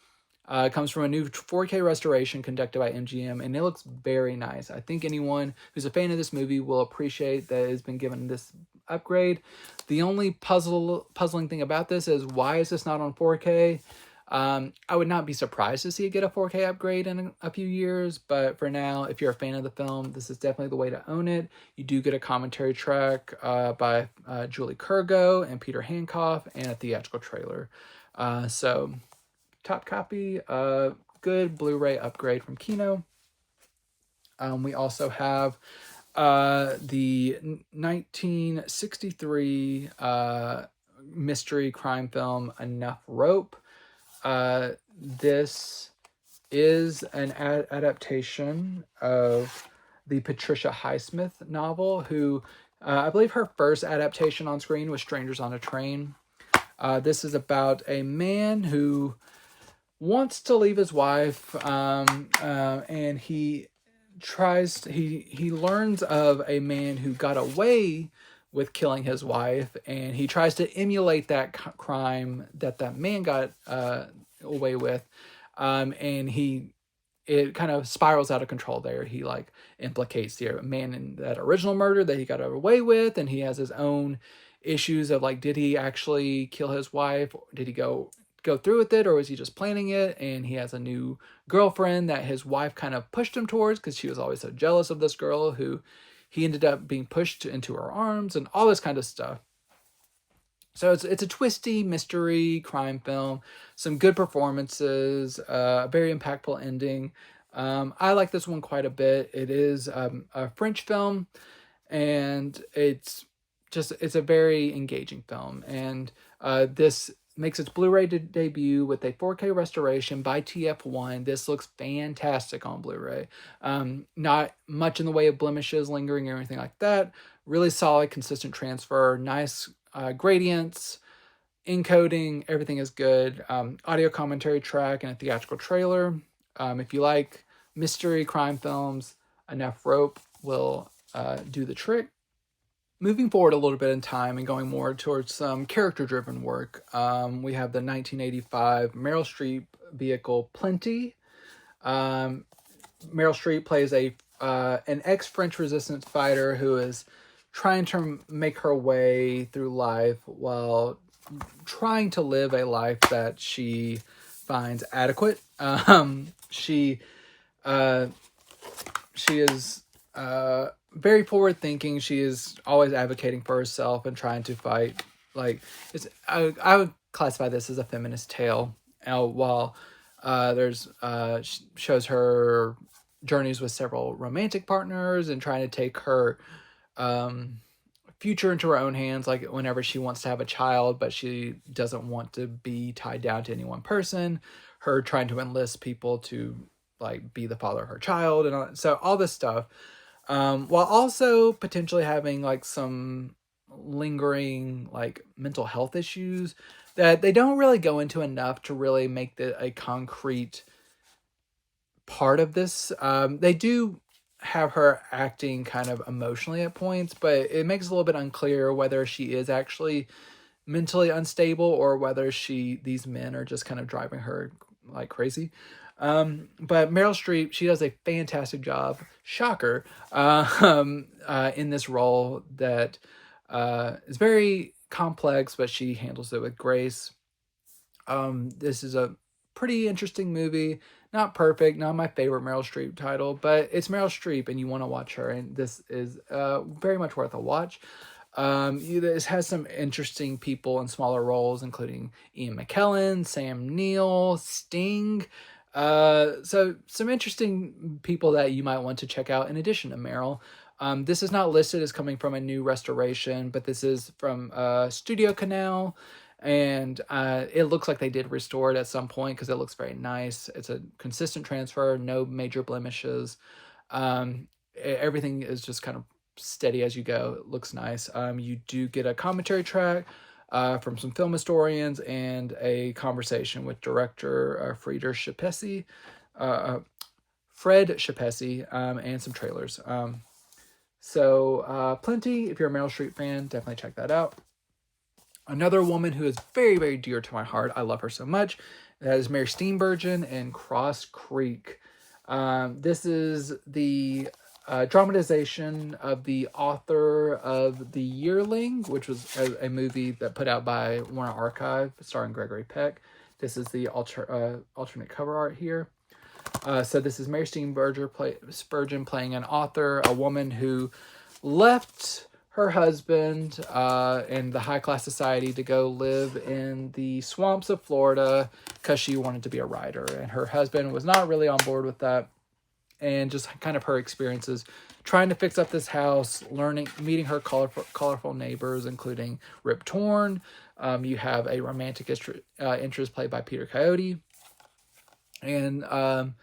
comes from a new 4K restoration conducted by MGM, and it looks very nice. I think anyone who's a fan of this movie will appreciate that it's been given this upgrade. The only puzzling thing about this is, why is this not on 4K? I would not be surprised to see it get a 4K upgrade in a few years, but for now, if you're a fan of the film, this is definitely the way to own it. You do get a commentary track by Julie Kurgo and Peter Hancock, and a theatrical trailer. So Topkapi, good Blu-ray upgrade from Kino. We also have the 1963 mystery crime film Enough Rope. This is an adaptation of the Patricia Highsmith novel, who I believe her first adaptation on screen was Strangers on a Train. This is about a man who wants to leave his wife, and he learns of a man who got away with killing his wife, and he tries to emulate that crime that man got away with, and it kind of spirals out of control there. He like implicates the man in that original murder that he got away with, and he has his own issues of like, did he actually kill his wife? Did he go through with it, or was he just planning it? And he has a new girlfriend that his wife kind of pushed him towards because she was always so jealous of this girl, who he ended up being pushed into her arms and all this kind of stuff. So it's a twisty mystery crime film, some good performances, a very impactful ending. I like this one quite a bit. It is a French film, and it's a very engaging film. And this makes its Blu-ray debut with a 4K restoration by TF1. This looks fantastic on Blu-ray. Not much in the way of blemishes, lingering, or anything like that. Really solid, consistent transfer, nice gradients, encoding, everything is good. Audio commentary track and a theatrical trailer. If you like mystery crime films, Enough Rope will do the trick. Moving forward a little bit in time and going more towards some character-driven work, we have the 1985 Meryl Streep vehicle Plenty. Meryl Streep plays an ex-French resistance fighter who is trying to make her way through life while trying to live a life that she finds adequate. She is very forward thinking. She is always advocating for herself and trying to fight. Like, I would classify this as a feminist tale. While shows her journeys with several romantic partners and trying to take her future into her own hands, like whenever she wants to have a child, but she doesn't want to be tied down to any one person, her trying to enlist people to like be the father of her child, and so all this stuff, while also potentially having like some lingering like mental health issues that they don't really go into enough to really make a concrete part of this. They do have her acting kind of emotionally at points, but it makes it a little bit unclear whether she is actually mentally unstable or whether these men are just kind of driving her like crazy. But Meryl Streep, she does a fantastic job, shocker, in this role that is very complex, but she handles it with grace. This is a pretty interesting movie. Not perfect, not my favorite Meryl Streep title, but it's Meryl Streep and you want to watch her, and this is very much worth a watch. This has some interesting people in smaller roles, including Ian McKellen, Sam Neill, Sting. So some interesting people that you might want to check out in addition to Meryl. This is not listed as coming from a new restoration, but this is from Studio Canal. And it looks like they did restore it at some point because it looks very nice. It's a consistent transfer, no major blemishes. Everything is just kind of steady as you go. It looks nice. You do get a commentary track from some film historians and a conversation with director Fred Schepisi, and some trailers. So Plenty, if you're a Meryl Streep fan, definitely check that out. Another woman who is very, very dear to my heart, I love her so much, that is Mary Steenburgen in Cross Creek. This is the dramatization of the author of The Yearling, which was a movie that put out by Warner Archive, starring Gregory Peck. This is the alternate cover art here. So this is Mary Steenburgen playing an author, a woman who left her husband in the high-class society to go live in the swamps of Florida because she wanted to be a writer. And her husband was not really on board with that. and just kind of her experiences trying to fix up this house, meeting her colorful neighbors, including Rip Torn. You have a romantic interest played by Peter Coyote, and a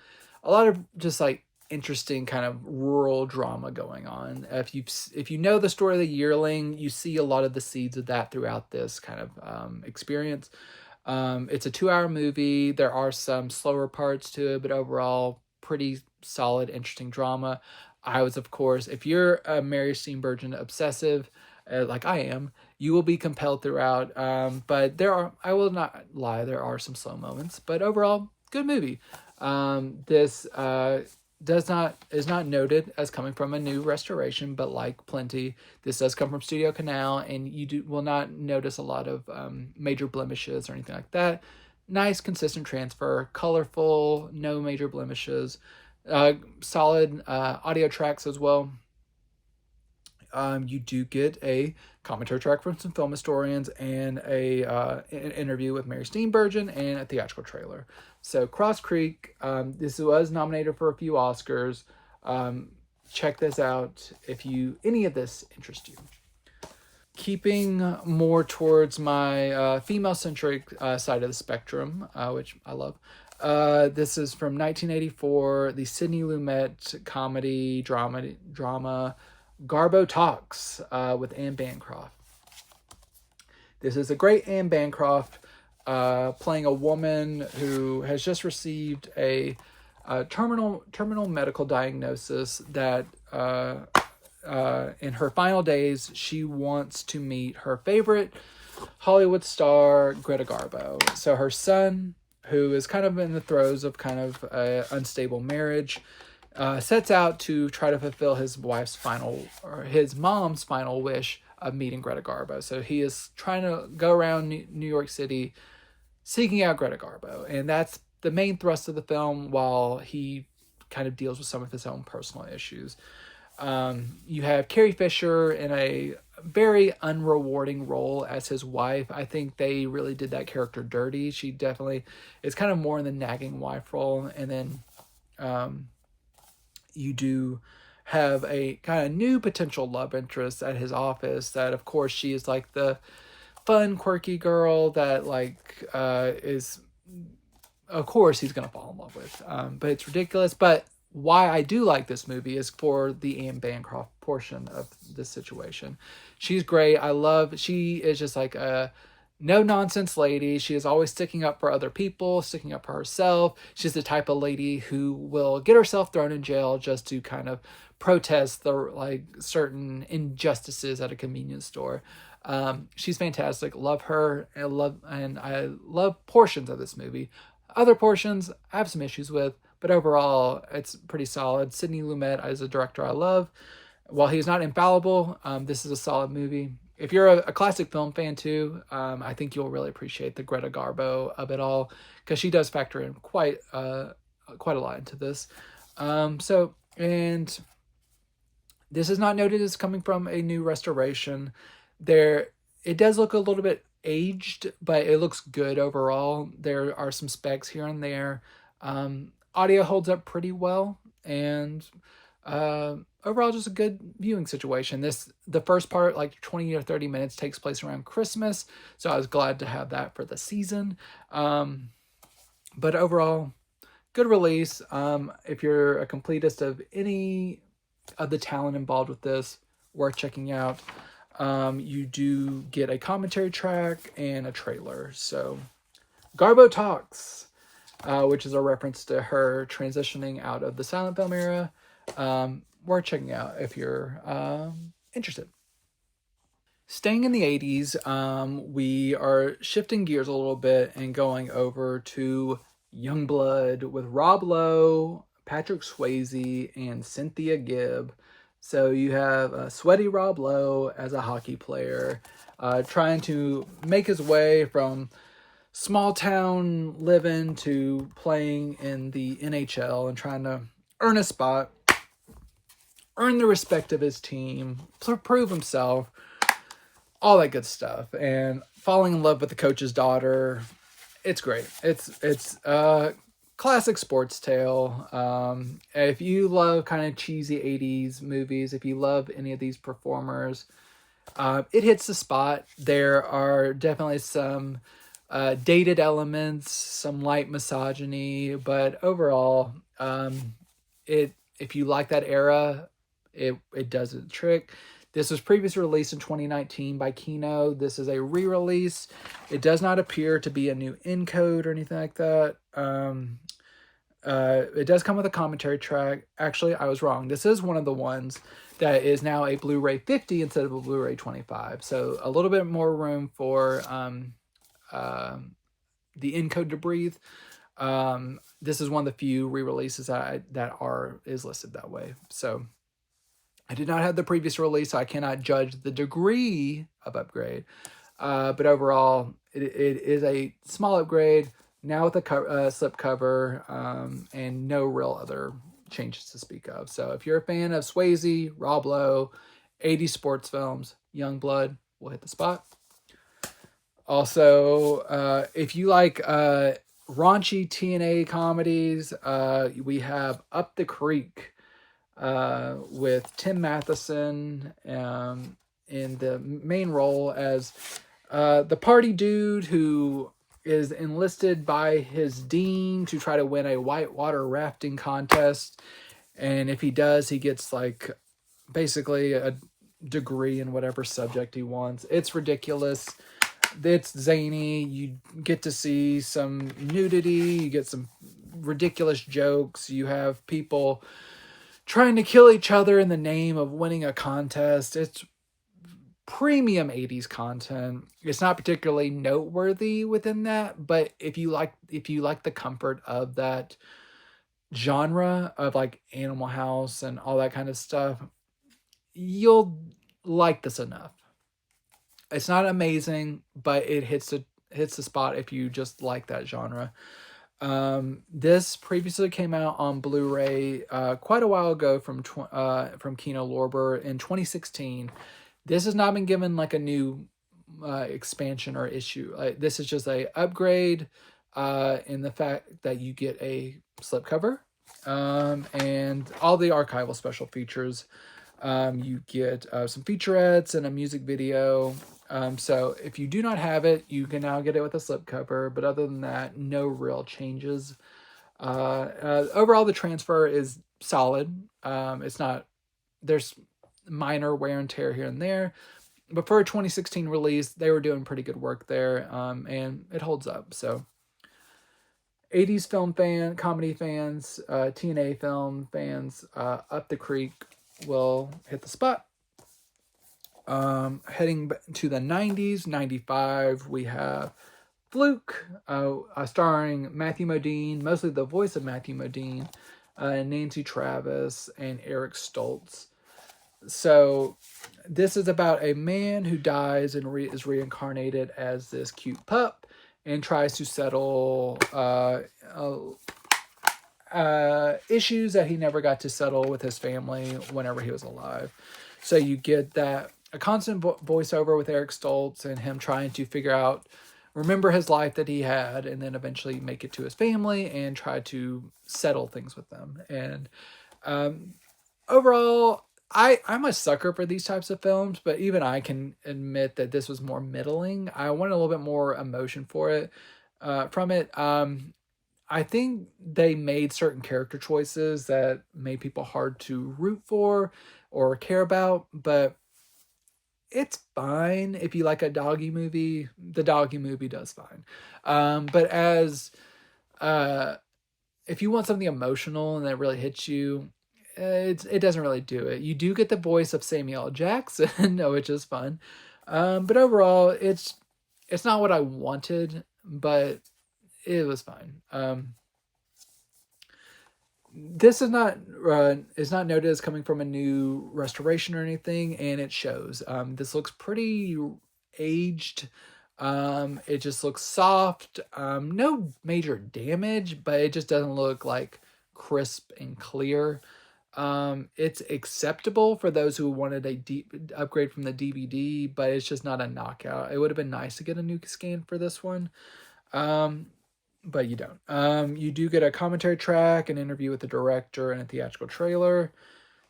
lot of just like interesting kind of rural drama going on. If you know the story of the Yearling, you see a lot of the seeds of that throughout this kind of experience. It's a 2-hour movie. There are some slower parts to it, but overall pretty solid, interesting drama. I was, of course, if you're a Mary Steenburgen obsessive, like I am, you will be compelled throughout. But I will not lie, there are some slow moments, but overall, good movie. This is not noted as coming from a new restoration, but like Plenty, this does come from Studio Canal, and you will not notice a lot of major blemishes or anything like that. Nice, consistent transfer, colorful, no major blemishes. Solid audio tracks as well. You do get a commentary track from some film historians and an interview with Mary Steenburgen and a theatrical trailer. So Cross Creek, this was nominated for a few Oscars. Check this out if any of this interests you. Keeping more towards my female-centric side of the spectrum, which I love. This is from 1984, the Sidney Lumet comedy drama Garbo Talks with Anne Bancroft. This is a great Anne Bancroft playing a woman who has just received a terminal medical diagnosis that in her final days she wants to meet her favorite Hollywood star, Greta Garbo. So her son, who is kind of in the throes of kind of an unstable marriage, sets out to try to fulfill his mom's final wish of meeting Greta Garbo. So he is trying to go around New York City seeking out Greta Garbo. And that's the main thrust of the film, while he kind of deals with some of his own personal issues. You have Carrie Fisher in a very unrewarding role as his wife. I think they really did that character dirty. She definitely is kind of more in the nagging wife role. And then you do have a kind of new potential love interest at his office that, of course, she is like the fun, quirky girl that is, of course, he's going to fall in love with. But it's ridiculous. But why I do like this movie is for the Anne Bancroft portion of this situation. She's great. She is just like a no-nonsense lady. She is always sticking up for other people, sticking up for herself. She's the type of lady who will get herself thrown in jail just to kind of protest the certain injustices at a convenience store. She's fantastic. Love her. I love portions of this movie. Other portions I have some issues with, but overall it's pretty solid. Sidney Lumet is a director I love. While he's not infallible, this is a solid movie. If you're a classic film fan too, I think you'll really appreciate the Greta Garbo of it all, because she does factor in quite a lot into this. And this is not noted as coming from a new restoration. It does look a little bit aged, but it looks good overall. There are some specs here and there. Audio holds up pretty well, and overall just a good viewing situation. The first part, like 20 or 30 minutes, takes place around Christmas, so I was glad to have that for the season. But overall, good release. If you're a completist of any of the talent involved with this, worth checking out. You do get a commentary track and a trailer. So Garbo Talks, which is a reference to her transitioning out of the silent film era. Worth checking out if you're interested. Staying in the 80s, we are shifting gears a little bit and going over to Youngblood with Rob Lowe, Patrick Swayze, and Cynthia Gibb. So you have sweaty Rob Lowe as a hockey player, trying to make his way from small town living to playing in the NHL and trying to earn a spot, earn the respect of his team, prove himself, all that good stuff, and falling in love with the coach's daughter. It's great. It's classic sports tale. If you love kind of cheesy 80s movies, if you love any of these performers, it hits the spot. There are definitely some dated elements, some light misogyny, but overall, if you like that era, it does the trick. This was previously released in 2019 by Kino. This is a re-release. It does not appear to be a new encode or anything like that. It does come with a commentary track. Actually, I was wrong. This is one of the ones that is now a Blu-ray 50 instead of a Blu-ray 25. So a little bit more room for the encode to breathe. This is one of the few re-releases that is listed that way. So I did not have the previous release, so I cannot judge the degree of upgrade. But overall, it is a small upgrade, now with a slip cover, and no real other changes to speak of. So if you're a fan of Swayze, Rob Lowe, 80s sports films, Youngblood will hit the spot. Also, if you like raunchy TNA comedies, we have Up the Creek, with Tim Matheson in the main role as the party dude who is enlisted by his dean to try to win a whitewater rafting contest. And if he does, he gets like basically a degree in whatever subject he wants. It's ridiculous. It's zany. You get to see some nudity. You get some ridiculous jokes. You have people trying to kill each other in the name of winning a contest. It's premium 80s content. It's not particularly noteworthy within that, but if you like the comfort of that genre of like Animal House and all that kind of stuff, you'll like this enough. It's not amazing, but it hits the spot if you just like that genre. This previously came out on Blu-ray quite a while ago from Kino Lorber in 2016. This has not been given like a new expansion or issue. This is just a upgrade in the fact that you get a slipcover and all the archival special features. You get some featurettes and a music video. So if you do not have it, you can now get it with a slipcover. But other than that, no real changes. Overall, the transfer is solid. There's minor wear and tear here and there. But for a 2016 release, they were doing pretty good work there. And it holds up. So 80s film comedy fans, TNA film fans, Up the Creek will hit the spot. Heading to the 90s, 95, we have Fluke, starring Matthew Modine, mostly the voice of Matthew Modine, Nancy Travis, and Eric Stoltz. So this is about a man who dies and is reincarnated as this cute pup and tries to settle issues that he never got to settle with his family whenever he was alive. So you get a constant voiceover with Eric Stoltz and him trying to remember his life that he had, and then eventually make it to his family and try to settle things with them. And overall, I'm a sucker for these types of films, but even I can admit that this was more middling. I wanted a little bit more emotion from it. I think they made certain character choices that made people hard to root for or care about, but it's fine. If you like a doggy movie, the doggy movie does fine. But if you want something emotional and that really hits you, it doesn't really do it. You do get the voice of Samuel L. Jackson, which is fun. But overall, it's not what I wanted, but it was fine. This is not noted as coming from a new restoration or anything, and it shows. This looks pretty aged. It just looks soft. No major damage, but it just doesn't look like crisp and clear. It's acceptable for those who wanted a deep upgrade from the DVD, but it's just not a knockout. It would have been nice to get a new scan for this one. but you don't. You do get a commentary track, an interview with the director, and a theatrical trailer.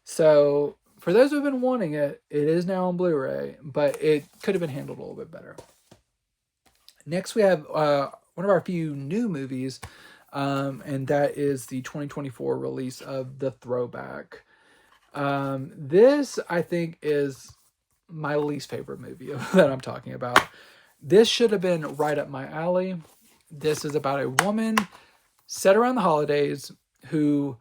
So for those who've been wanting it, it is now on Blu-ray, but it could have been handled a little bit better. Next, we have one of our few new movies, and that is the 2024 release of The Throwback. This, I think, is my least favorite movie that I'm talking about. This should have been right up my alley. This is about a woman set around the holidays who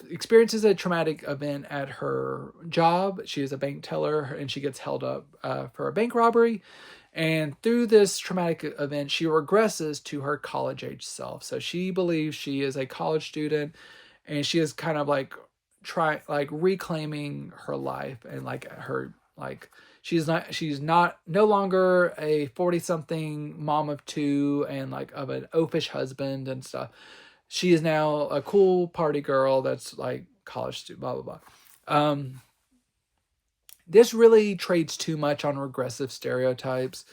experiences a traumatic event at her job. She is a bank teller and she gets held up for a bank robbery. And through this traumatic event, she regresses to her college age self. So she believes she is a college student and she is kind of like reclaiming her life and like her like she's not no longer a 40 something mom of two and like of an oafish husband and stuff. She is now a cool party girl that's like college student, blah blah blah. This really trades too much on regressive stereotypes.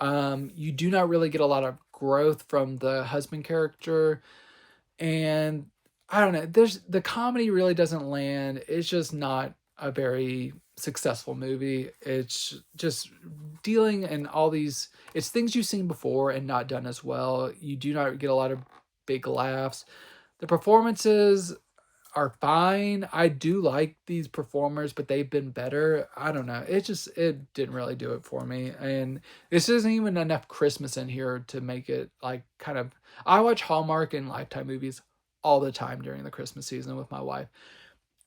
You do not really get a lot of growth from the husband character, and I don't know. The comedy really doesn't land. It's just not a very successful movie. It's just dealing in all these. It's things you've seen before and not done as well. You do not get a lot of big laughs. The performances are fine. I do like these performers, but they've been better. I don't know. It didn't really do it for me. And this isn't even enough Christmas in here to make it like kind of. I watch Hallmark and Lifetime movies all the time during the Christmas season with my wife,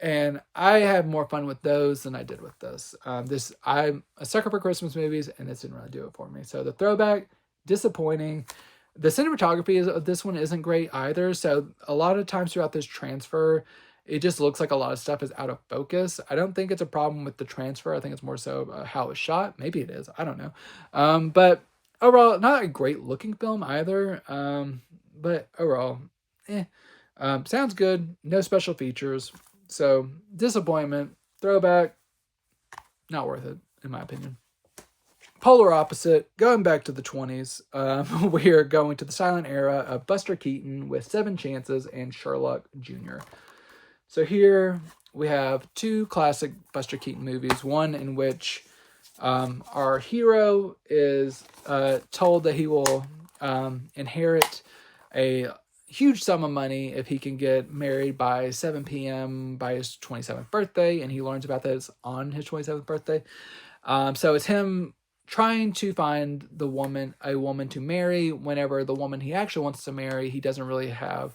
and I had more fun with those than I did with this. I'm a sucker for Christmas movies, and this didn't really do it for me. So The Throwback, disappointing. The cinematography of this one isn't great either. So a lot of times throughout this transfer, it just looks like a lot of stuff is out of focus. I don't think it's a problem with the transfer. I think it's more so how it's shot. Maybe it is. I don't know. But overall, not a great looking film either. But overall, sounds good. No special features. So disappointment. Throwback, not worth it in my opinion. Polar opposite, going back to the 20s, we are going to the silent era of Buster Keaton with Seven Chances and Sherlock Jr. So here we have two classic Buster Keaton movies, one in which our hero is told that he will inherit a huge sum of money if he can get married by 7 p.m. by his 27th birthday, and he learns about this on his 27th birthday. So it's him trying to find a woman to marry whenever the woman he actually wants to marry, he doesn't really have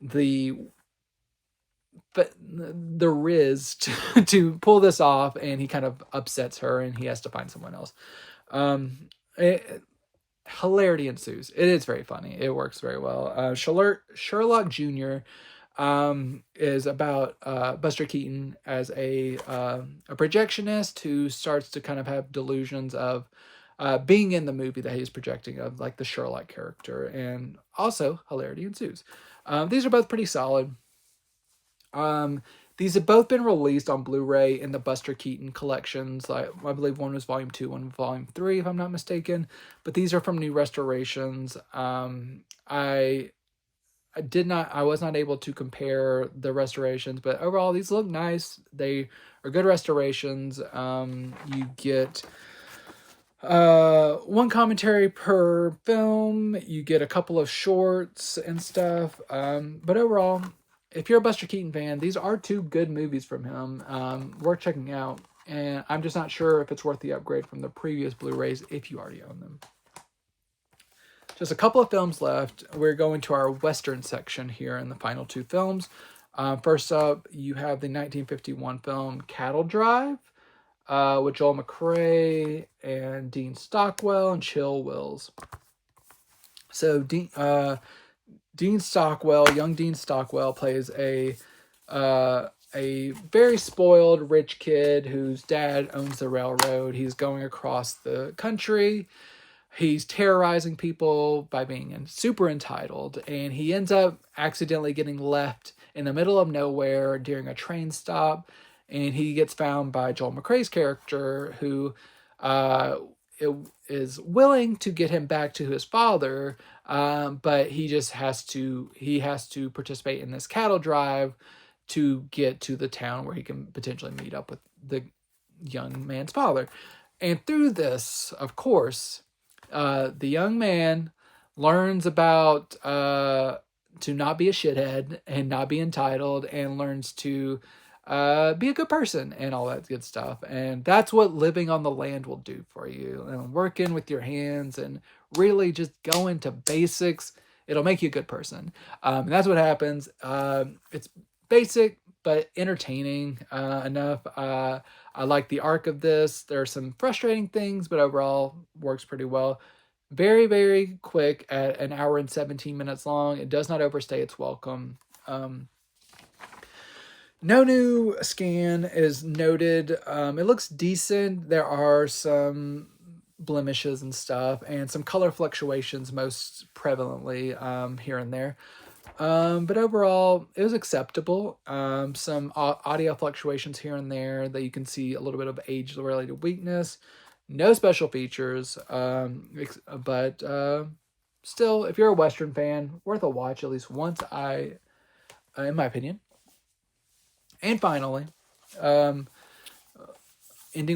the riz to pull this off, and he kind of upsets her and he has to find someone else. Hilarity ensues. It is very funny. It works very well. Sherlock Jr. Is about Buster Keaton as a projectionist who starts to kind of have delusions of being in the movie that he's projecting of, like the Sherlock character, and also hilarity ensues. These are both pretty solid. These have both been released on Blu-ray in the Buster Keaton collections. Like I believe one was Volume 2, one was Volume 3, if I'm not mistaken. But these are from new restorations. I was not able to compare the restorations, but overall these look nice. They are good restorations. You get one commentary per film. You get a couple of shorts and stuff. But overall, if you're a Buster Keaton fan, these are two good movies from him. Worth checking out. And I'm just not sure if it's worth the upgrade from the previous Blu-rays if you already own them. Just a couple of films left. We're going to our Western section here in the final two films. First up, you have the 1951 film Cattle Drive with Joel McCrea and Dean Stockwell and Chill Wills. So Dean Stockwell, young Dean Stockwell, plays a very spoiled rich kid whose dad owns the railroad. He's going across the country. He's terrorizing people by being super entitled, and he ends up accidentally getting left in the middle of nowhere during a train stop, and he gets found by Joel McCrea's character, who is willing to get him back to his father, but he has to participate in this cattle drive to get to the town where he can potentially meet up with the young man's father. And through this, of course, the young man learns about to not be a shithead and not be entitled, and learns to be a good person and all that good stuff. And that's what living on the land will do for you. And working with your hands and really just going to basics, it'll make you a good person. And that's what happens. It's basic but entertaining enough. I like the arc of this. There are some frustrating things, but overall works pretty well. Very, very quick at an hour and 17 minutes long. It does not overstay its welcome. No new scan is noted. It looks decent. There are some blemishes and stuff, and some color fluctuations most prevalently here and there. But overall, it was acceptable. Some audio fluctuations here and there that you can see a little bit of age-related weakness. No special features, but still, if you're a Western fan, worth a watch at least once, in my opinion. And finally, ending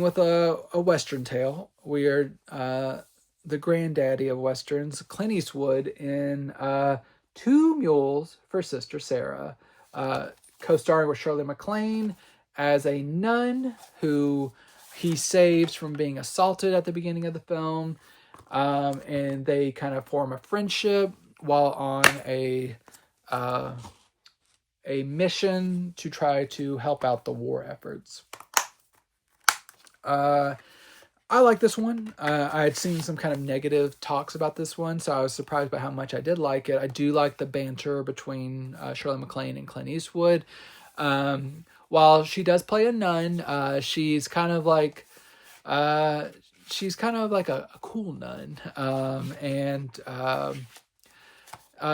with a Western tale, we are the granddaddy of Westerns, Clint Eastwood, in Two Mules for Sister Sara, co-starring with Shirley MacLaine as a nun who he saves from being assaulted at the beginning of the film, and they kind of form a friendship while on a mission to try to help out the war efforts. I like this one. I had seen some kind of negative talks about this one, so I was surprised by how much I did like it. I do like the banter between Shirley MacLaine and Clint Eastwood. While she does play a nun, she's kind of like a cool nun.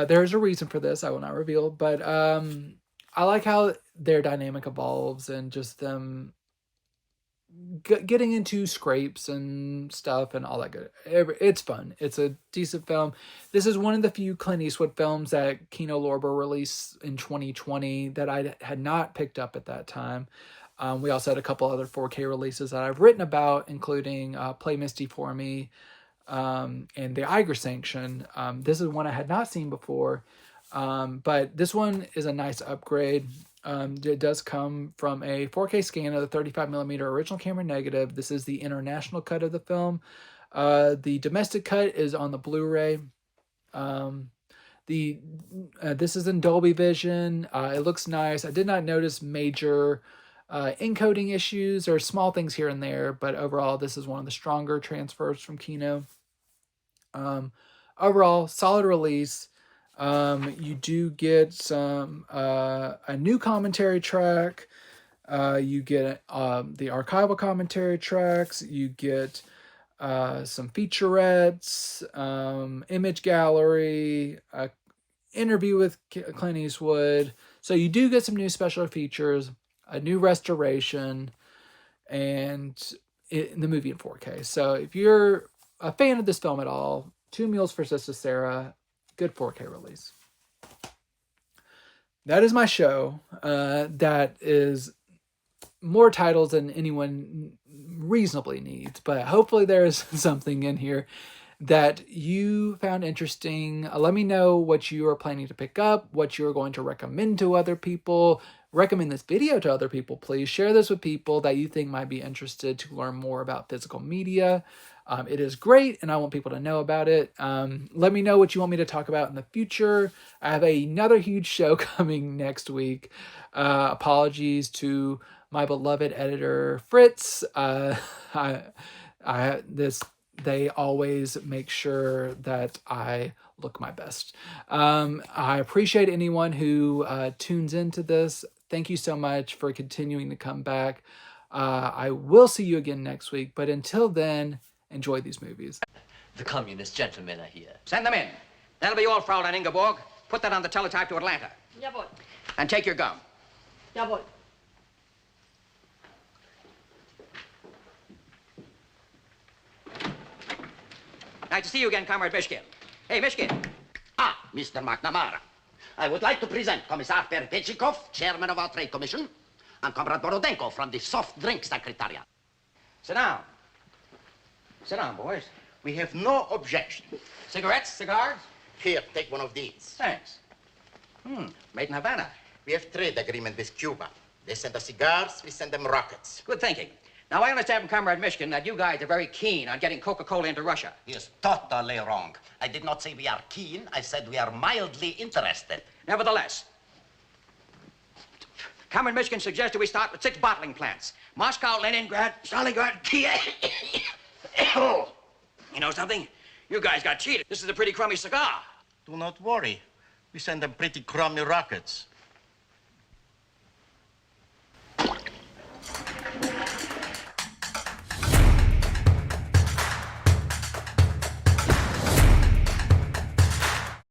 There's a reason for this. I will not reveal, but I like how their dynamic evolves and just them getting into scrapes and stuff and all that good. It's fun. It's a decent film. This is one of the few Clint Eastwood films that Kino Lorber released in 2020 that I had not picked up at that time. We also had a couple other 4K releases that I've written about, including Play Misty for Me and The Eiger Sanction. This is one I had not seen before, but this one is a nice upgrade. It does come from a 4K scan of the 35mm original camera negative. This is the international cut of the film. The domestic cut is on the Blu-ray. This is in Dolby Vision. It looks nice. I did not notice major encoding issues or small things here and there, but overall, this is one of the stronger transfers from Kino. Overall, solid release. You do get some a new commentary track. You get the archival commentary tracks. You get some featurettes, image gallery, interview with Clint Eastwood. So you do get some new special features, a new restoration, and the movie in 4K. So if you're a fan of this film at all, Two Mules for Sister Sara, good 4K release. That is my show. That is more titles than anyone reasonably needs, but hopefully there is something in here that you found interesting. Let me know what you are planning to pick up, what you are going to recommend to other people. Recommend this video to other people, please. Share this with people that you think might be interested to learn more about physical media. It is great, and I want people to know about it. Let me know what you want me to talk about in the future. I have another huge show coming next week. Apologies to my beloved editor, Fritz. They always make sure that I look my best. I appreciate anyone who tunes into this. Thank you so much for continuing to come back. I will see you again next week, but until then, enjoy these movies. The communist gentlemen are here. Send them in. That'll be all, Fraulein Ingeborg. Put that on the teletype to Atlanta. Jawohl. And take your gum. Jawohl. Nice to see you again, Comrade Mishkin. Hey, Mishkin. Ah, Mr. McNamara. I would like to present Commissar Perpechikov, chairman of our trade commission, and Comrade Borodenko from the soft drink secretariat. Sit down. Sit down, boys. We have no objection. Cigarettes, cigars? Here, take one of these. Thanks. Made in Havana. We have trade agreement with Cuba. They send us cigars, we send them rockets. Good thinking. Now, I understand from Comrade Mishkin that you guys are very keen on getting Coca-Cola into Russia. He is totally wrong. I did not say we are keen. I said we are mildly interested. Nevertheless, Comrade Mishkin suggested we start with 6 bottling plants. Moscow, Leningrad, Stalingrad, Kiev. Oh, you know something? You guys got cheated. This is a pretty crummy cigar. Do not worry. We send them pretty crummy rockets.